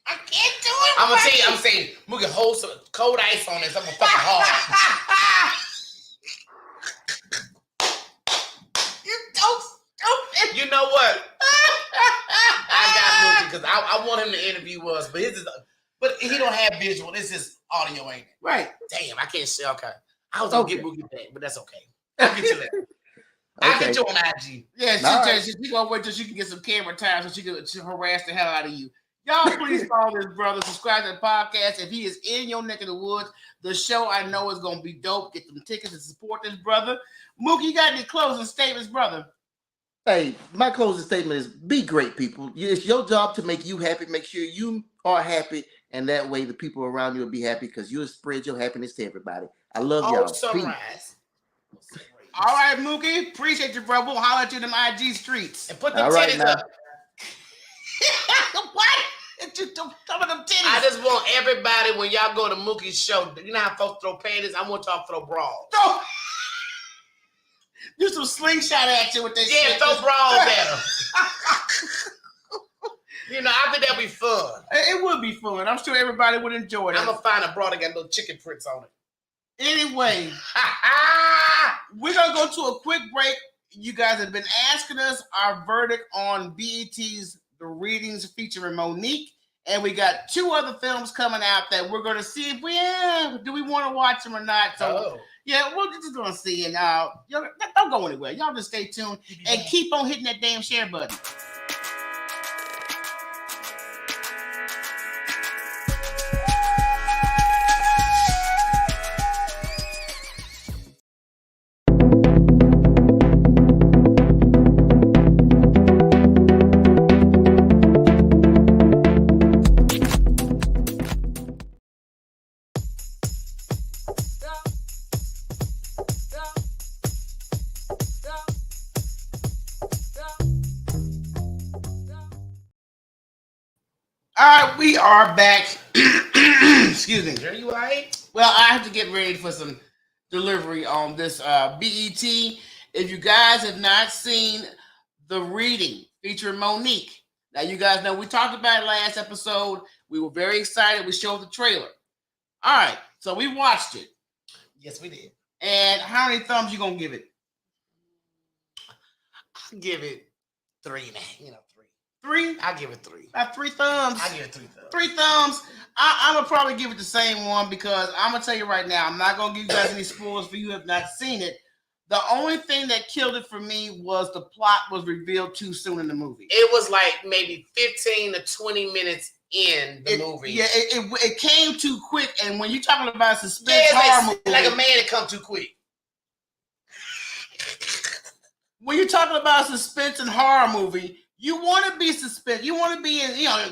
I can't do it. I'm going to tell you, I'm saying, we can hold some cold ice on this. I'm going to fucking hard. You know what? I got Mookie because I want him to interview us, but But he don't have visual. This is audio, ain't it? Right. Damn, I can't say. Okay. I was gonna get Mookie back, but that's okay. I'll get you that. Okay. I'll get you on IG. Yeah, she gonna wait till she can get some camera time so she can harass the hell out of you. Y'all please follow this brother, subscribe to the podcast. If he is in your neck of the woods, the show I know is gonna be dope. Get them tickets and support this brother. Mookie, you got any closing statements, brother? Hey, my closing statement is be great, people. It's your job to make you happy. Make sure you are happy, and that way the people around you will be happy because you'll spread your happiness to everybody. I love y'all. Sunrise. All right, Mookie. Appreciate you, bro. We'll holler at you in them IG streets. And put the titties up. What? Some of them titties. I just want everybody, when y'all go to Mookie's show, you know how folks throw panties? I want y'all to throw bras. Do some slingshot action with that shit. Yeah, throw bras at them. You know, I think that'll be fun. It would be fun. I'm sure everybody would enjoy it. I'm going to find a bra that got little chicken prints on it. Anyway, we're going to go to a quick break. You guys have been asking us our verdict on BET's The Readings featuring Monique. And we got 2 other films coming out that we're going to see if do we want to watch them or not. So, yeah, we're just going to see. And y'all don't go anywhere. Y'all just stay tuned and keep on hitting that damn share button. All right, we are back. Excuse me. Are you all right? Well, I have to get ready for some delivery on this BET. If you guys have not seen The Reading featuring Monique, now you guys know we talked about it last episode. We were very excited. We showed the trailer. All right, so we watched it. Yes, we did. And how many thumbs you gonna give it? I'll give it 3. 3? I'll give it 3. 3 thumbs. I'll give it 3 thumbs. 3 thumbs. I'm gonna probably give it the same one because I'm gonna tell you right now, I'm not gonna give you guys any spoilers for you who have not seen it. The only thing that killed it for me was the plot was revealed too soon in the movie. It was like maybe 15 to 20 minutes in the movie. Yeah, it came too quick. And when you're talking about suspense horror movie, like a man that come too quick. When you're talking about suspense and horror movie, you want to be suspense. You want to be,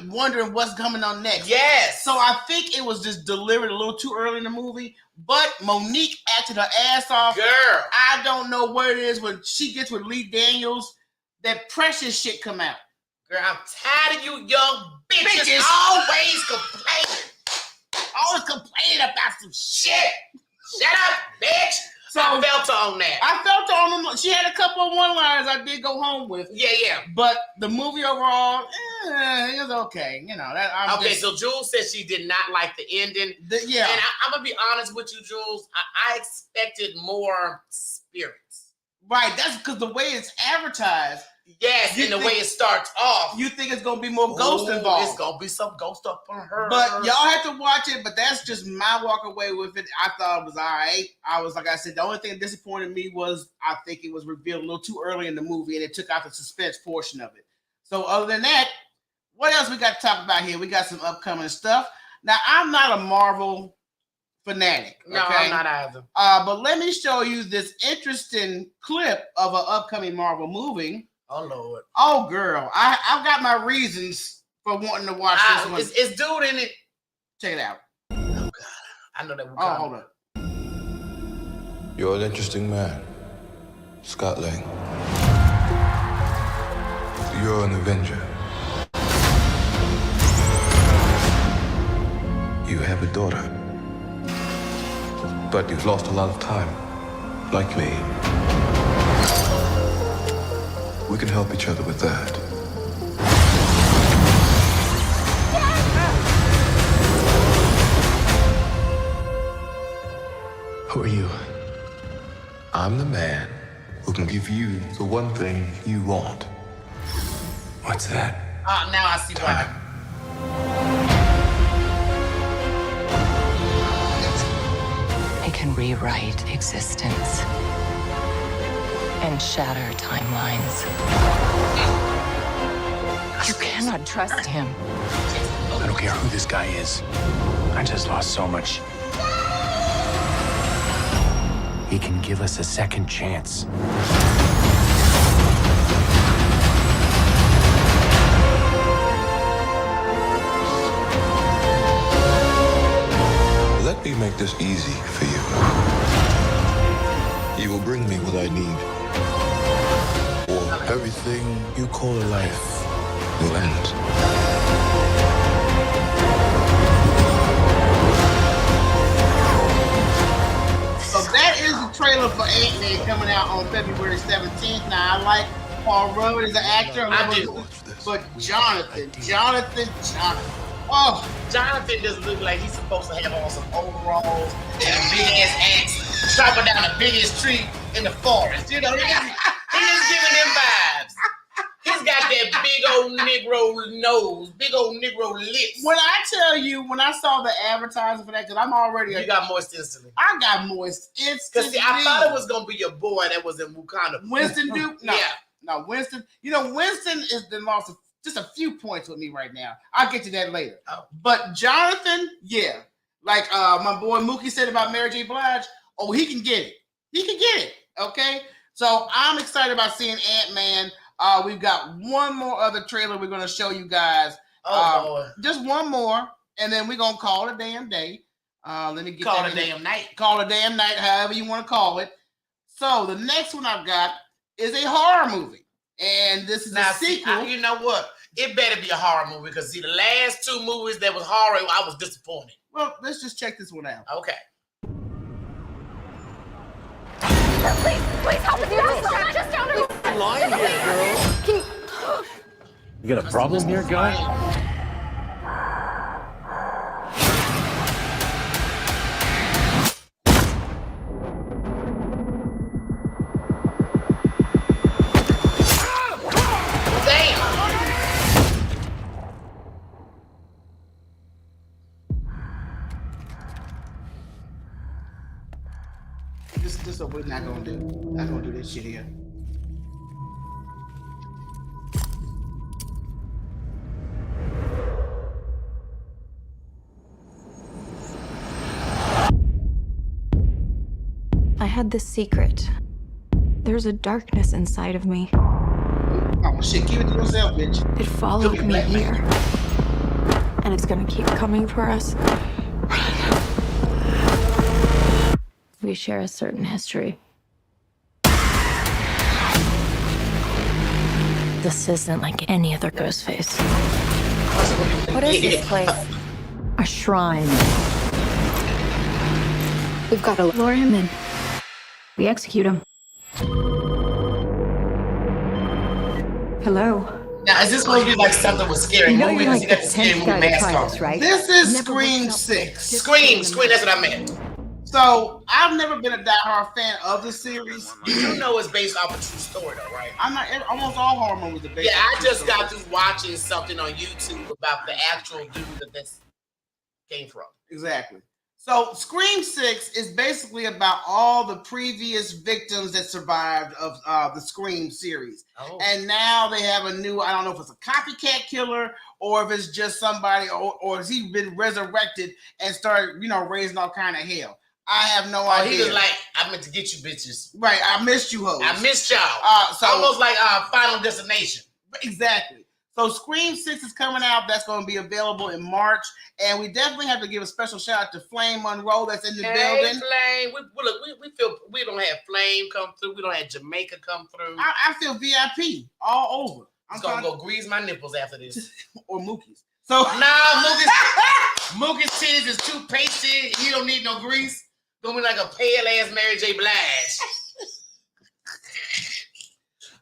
wondering what's coming on next. Yes. So I think it was just delivered a little too early in the movie. But Monique acted her ass off. Girl. I don't know what it is when she gets with Lee Daniels. That precious shit come out. Girl, I'm tired of you young bitches always complaining. Always complaining about some shit. Shut up, bitch. So I felt her on that. I felt her on them. She had a couple of one-liners I did go home with. Yeah. But the movie overall, it was okay. So Jules said she did not like the ending. Yeah. And I'm going to be honest with you, Jules. I expected more spirits. Right. That's because the way it's advertised. Yes, and the way it starts off. You think it's going to be more ghost involved. It's going to be some ghost up on her. But y'all have to watch it, but that's just my walk away with it. I thought it was all right. I was, like I said, the only thing that disappointed me was I think it was revealed a little too early in the movie and it took out the suspense portion of it. So other than that, what else we got to talk about here? We got some upcoming stuff. Now, I'm not a Marvel fanatic. No, okay? I'm not either. But let me show you this interesting clip of an upcoming Marvel movie. Oh, Lord. Oh, girl. I've got my reasons for wanting to watch this one. It's dude in it. Check it out. Oh, God. I know that. Hold on. You're an interesting man, Scott Lang. You're an Avenger. You have a daughter. But you've lost a lot of time, like me. We can help each other with that. Who are you? I'm the man who can give you the one thing you want. What's that? Now I see why. rewrite existence and shatter timelines. You cannot trust him. I don't care who this guy is. I just lost so much. He can give us a second chance. Let me make this easy for you. You will bring me what I need. Or everything you call a life will end. So that is the trailer for Ant-Man coming out on February 17th. Now, I like Paul Rudd as an actor. I do. But Jonathan. Oh, Jonathan just look like he's supposed to have on some overalls and a big ass axe, chopping down the biggest tree in the forest. You know, he just giving them vibes. He's got that big old Negro nose, big old Negro lips. when I tell you, when I saw the advertising for that, because I'm already You got moist instantly. I got moist instantly. Because see, I thought it was gonna be your boy that was in Wakanda. Winston Duke. No, Yeah. no, Winston. You know, Winston is the lost just a few points with me right now. I'll get to that later. Oh. But Jonathan, yeah, like my boy Mookie said about Mary J. Blige. Oh, he can get it. He can get it. Okay, so I'm excited about seeing Ant-Man. We've got one more other trailer we're going to show you guys. Boy. Just one more, and then we're going to call it a damn day. Let me get Call that it a damn night. Call it a damn night, however you want to call it. So the next one I've got is a horror movie, and this is Now, a sequel. you know what? It better be a horror movie because see, the last two movies that was horror, I was disappointed. Well, let's just check this one out. Okay. Please help us. You have so much just down here. Lying here, girl. You got a problem here, guy? This is what we're not gonna do. Not gonna do this shit here. I had this secret. There's a darkness inside of me. Oh shit, keep it to yourself, bitch. It followed me here. And it's gonna keep coming for us. We share a certain history. This isn't like any other ghost face. What is this place? A shrine. We've got to lure him in. We execute him. Hello. Now, is this supposed to be like something with scary movie? Because you got the scary movie mask on. right? This is Scream 6. Scream, that's what I meant. So I've never been a diehard fan of the series. You do know it's based off a true story, though, right? I'm not. Almost all horror movies are based. Yeah, on I true just stories. got through watching something on YouTube about the actual dude that this came from. Exactly. So Scream 6 is basically about all the previous victims that survived of the Scream series. Oh. And now they have a new, I don't know if it's a copycat killer or if it's just somebody, or has he been resurrected and started, raising all kind of hell. I have no idea. He was like, I meant to get you bitches. Right, I missed you hoes. I missed y'all. So almost like Final Destination. Exactly. So Scream 6 is coming out. That's going to be available in March. And we definitely have to give a special shout out to Flame Monroe that's in the building. Flame. We feel we don't have Flame come through. We don't have Jamaica come through. I feel VIP all over. I'm going to go grease my nipples after this. Or Mookie's. So Mookie's titties is too pasty. He don't need no grease. Gonna be like a pale ass Mary J. Blige.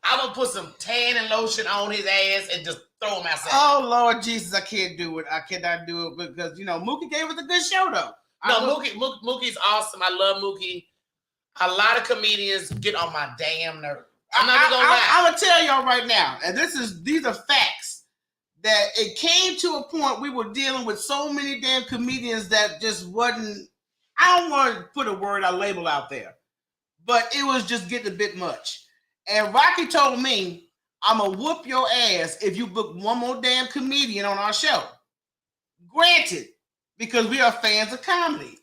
I'm gonna put some tan and lotion on his ass and just throw him outside. Oh Lord Jesus, I can't do it. I cannot do it because Mookie gave us a good show though. Mookie's awesome. I love Mookie. A lot of comedians get on my damn nerve. I'm not gonna lie. I'm gonna tell y'all right now, and these are facts. That it came to a point we were dealing with so many damn comedians that just wasn't I don't want to put a label out there, but it was just getting a bit much. And Rocky told me, I'm going to whoop your ass if you book one more damn comedian on our show. Granted, because we are fans of comedy.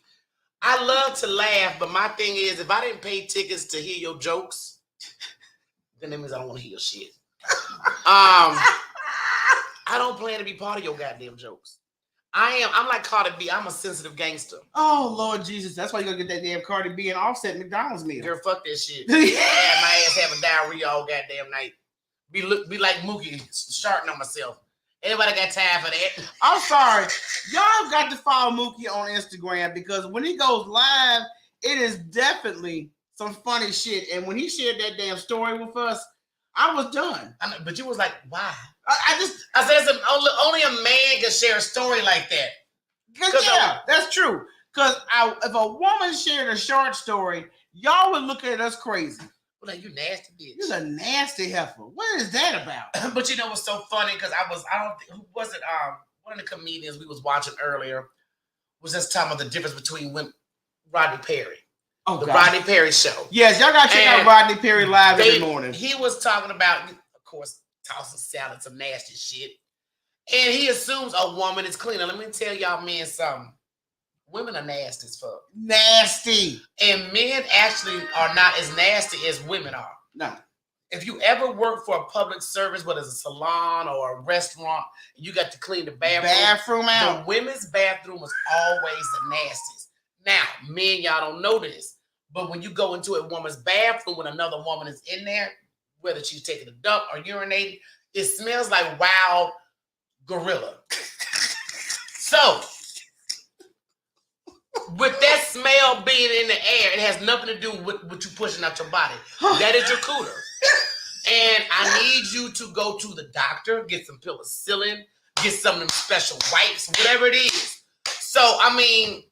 I love to laugh, but my thing is, if I didn't pay tickets to hear your jokes, then that means I don't want to hear your shit. I don't plan to be part of your goddamn jokes. I'm like Cardi B. I'm a sensitive gangster. Oh, Lord Jesus. That's why you gotta get that damn Cardi B and Offset McDonald's meal. Girl, fuck that shit. I had my ass having diarrhea all goddamn night. Be like Mookie, starting on myself. Anybody got time for that? I'm sorry. Y'all got to follow Mookie on Instagram because when he goes live, it is definitely some funny shit. And when he shared that damn story with us, I was done. But you was like, why? I said only a man can share a story like that. Yeah, that's true. Because if a woman shared a short story, y'all would look at us crazy. Well, like, you nasty bitch. You're a nasty heifer. What is that about? But you know what's so funny? Because who was it? One of the comedians we was watching earlier was just talking about the difference between Rodney Perry. Oh, the God. Rodney Perry show. Yes, y'all got to check out Rodney Perry live every morning. He was talking about, of course, tossing salad, some nasty shit. And he assumes a woman is cleaner. Let me tell y'all men something. Women are nasty as fuck. Nasty. And men actually are not as nasty as women are. No. If you ever work for a public service, whether it's a salon or a restaurant, you got to clean the bathroom out. The women's bathroom is always the nastiest. Now, men, y'all don't know this, but when you go into a woman's bathroom when another woman is in there, whether she's taking a dump or urinating, it smells like wild gorilla. So, with that smell being in the air, it has nothing to do with what you pushing out your body. That is your cooter. And I need you to go to the doctor, get some penicillin, get some of them special wipes, whatever it is. So, I mean,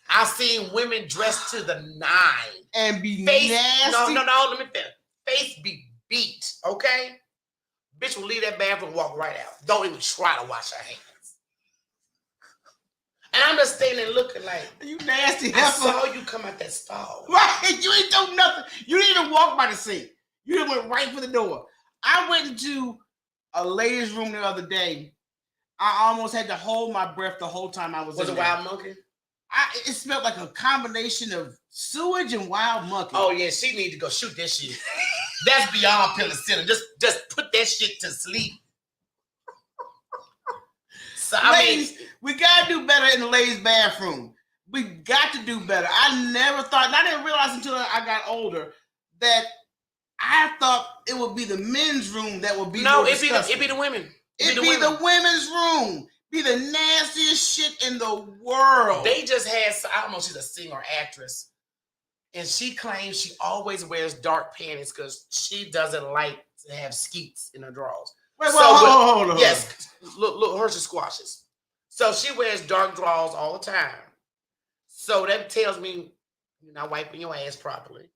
I've seen women dressed to the nine. And be nasty. nasty. No, let me finish. Face be beat, okay? Bitch will leave that bathroom and walk right out. Don't even try to wash her hands. And I'm just standing there looking like, you nasty. I saw you come out that stall. Right, you ain't do nothing. You didn't even walk by the sink. You just went right for the door. I went into a ladies' room the other day. I almost had to hold my breath the whole time I was in there. Was it wild monkey? It smelled like a combination of sewage and wild monkey. Oh, yeah, she need to go shoot that shit. That's beyond penicillin. Just put that shit to sleep. So, ladies, we got to do better in the ladies' bathroom. We got to do better. I never thought, and I didn't realize until I got older, that I thought it would be the men's room that would be it'd be the women. It'd be the women's room. Be the nastiest shit in the world. They just had, I don't know, she's a singer or actress. And she claims she always wears dark panties because she doesn't like to have skeets in her drawers. Wait, hold on. Yes, look, hers are squashes. So she wears dark drawers all the time. So that tells me you're not wiping your ass properly.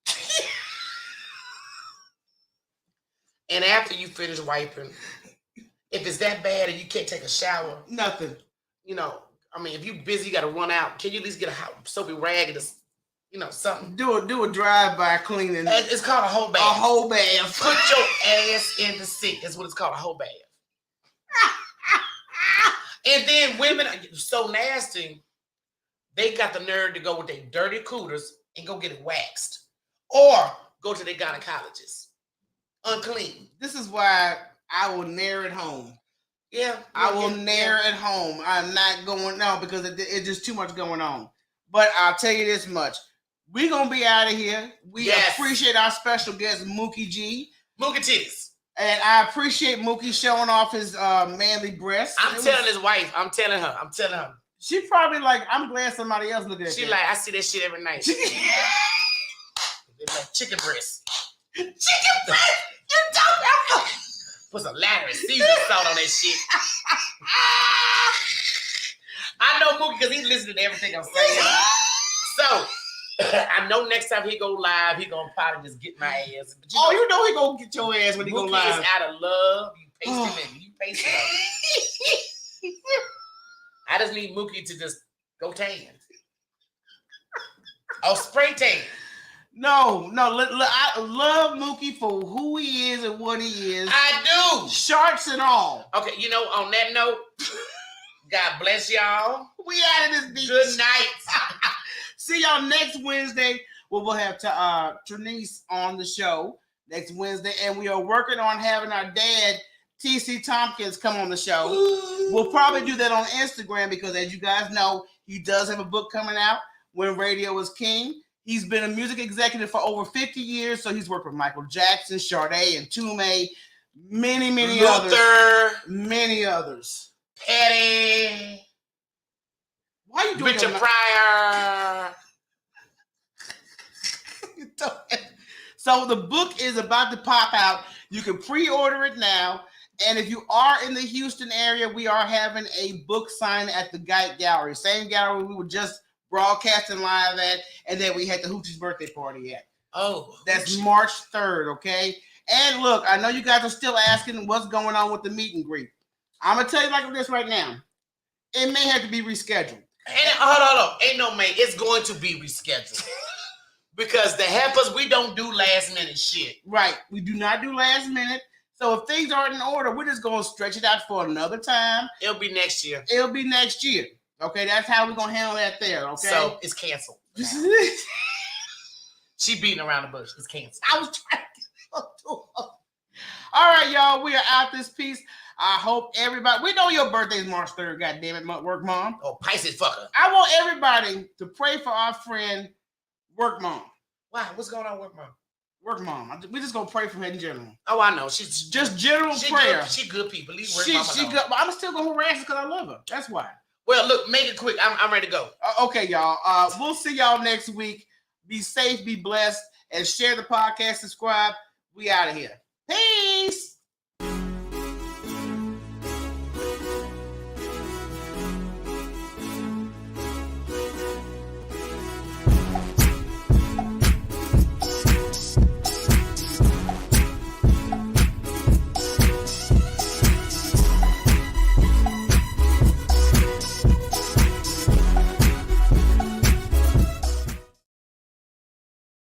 And after you finish wiping, if it's that bad and you can't take a shower, nothing. You know, I mean, if you're busy, you got to run out. Can you at least get a soapy rag and just, something? Do a drive-by cleaning. It's called a whole bath. A whole bath. Put your ass in the sink. That's what it's called, a whole bath. And then women are so nasty, they got the nerve to go with their dirty cooters and go get it waxed. Or go to their gynecologist. Unclean. This is why I will nair it home. Yeah. I will nair it home. I'm not going now because it's just too much going on. But I'll tell you this much. We're going to be out of here. We appreciate our special guest, Mookie G. Mookie titties. And I appreciate Mookie showing off his manly breasts. I'm telling his wife. I'm telling her. She probably like, I'm glad somebody else looked at She like, I see that shit every night. It's like chicken breast. Chicken breast? You don't ever. Put some ladder season salt on that shit. I know Mookie because he's listening to everything I'm saying. So, I know next time he go live, he gonna probably just get my ass. But you know he gonna get your ass when he go live. Mookie is out of love. You paste him in. You paste him. I just need Mookie to just go tan. Oh, spray tan. No. I love Mookie for who he is and what he is. I do. Sharks and all. Okay, on that note, God bless y'all. We out of this beach. Good night. See y'all next Wednesday. We'll have Trinice on the show next Wednesday. And we are working on having our dad, TC Tompkins, come on the show. Ooh. We'll probably do that on Instagram because, as you guys know, he does have a book coming out, When Radio Was King. He's been a music executive for over 50 years, so he's worked with Michael Jackson, Sade, and Toomey, many Luther, others. Many others. Petty. Why are you doing Richard Pryor? So the book is about to pop out. You can pre-order it now. And if you are in the Houston area, we are having a book sign at the Geidt Gallery. Same gallery we were just broadcasting live at, and then we had the Hoochie's birthday party at. Oh. That's March 3rd, okay? And look, I know you guys are still asking what's going on with the meet and greet. I'm going to tell you like this right now. It may have to be rescheduled. Hold on. Ain't no man. It's going to be rescheduled. Because to help us, we don't do last minute shit. Right. We do not do last minute. So if things aren't in order, we're just going to stretch it out for another time. It'll be next year. Okay, that's how we're going to handle that there, okay? So it's canceled. She beating around the bush. It's canceled. I was trying to do it. All right, y'all. We are out this piece. I hope everybody... We know your birthday is March 3rd, goddammit, Work Mom. Oh, Pisces fucker. I want everybody to pray for our friend, Work Mom. Wow, what's going on, Work Mom? Work Mom. We just gonna pray for her in general. Oh, I know. She's just general prayer. She good people. Leave Work Mom alone. Good, but I'm still gonna harass her because I love her. That's why. Well, look, make it quick. I'm ready to go. Okay, y'all. We'll see y'all next week. Be safe, be blessed, and share the podcast. Subscribe. We out of here. Peace.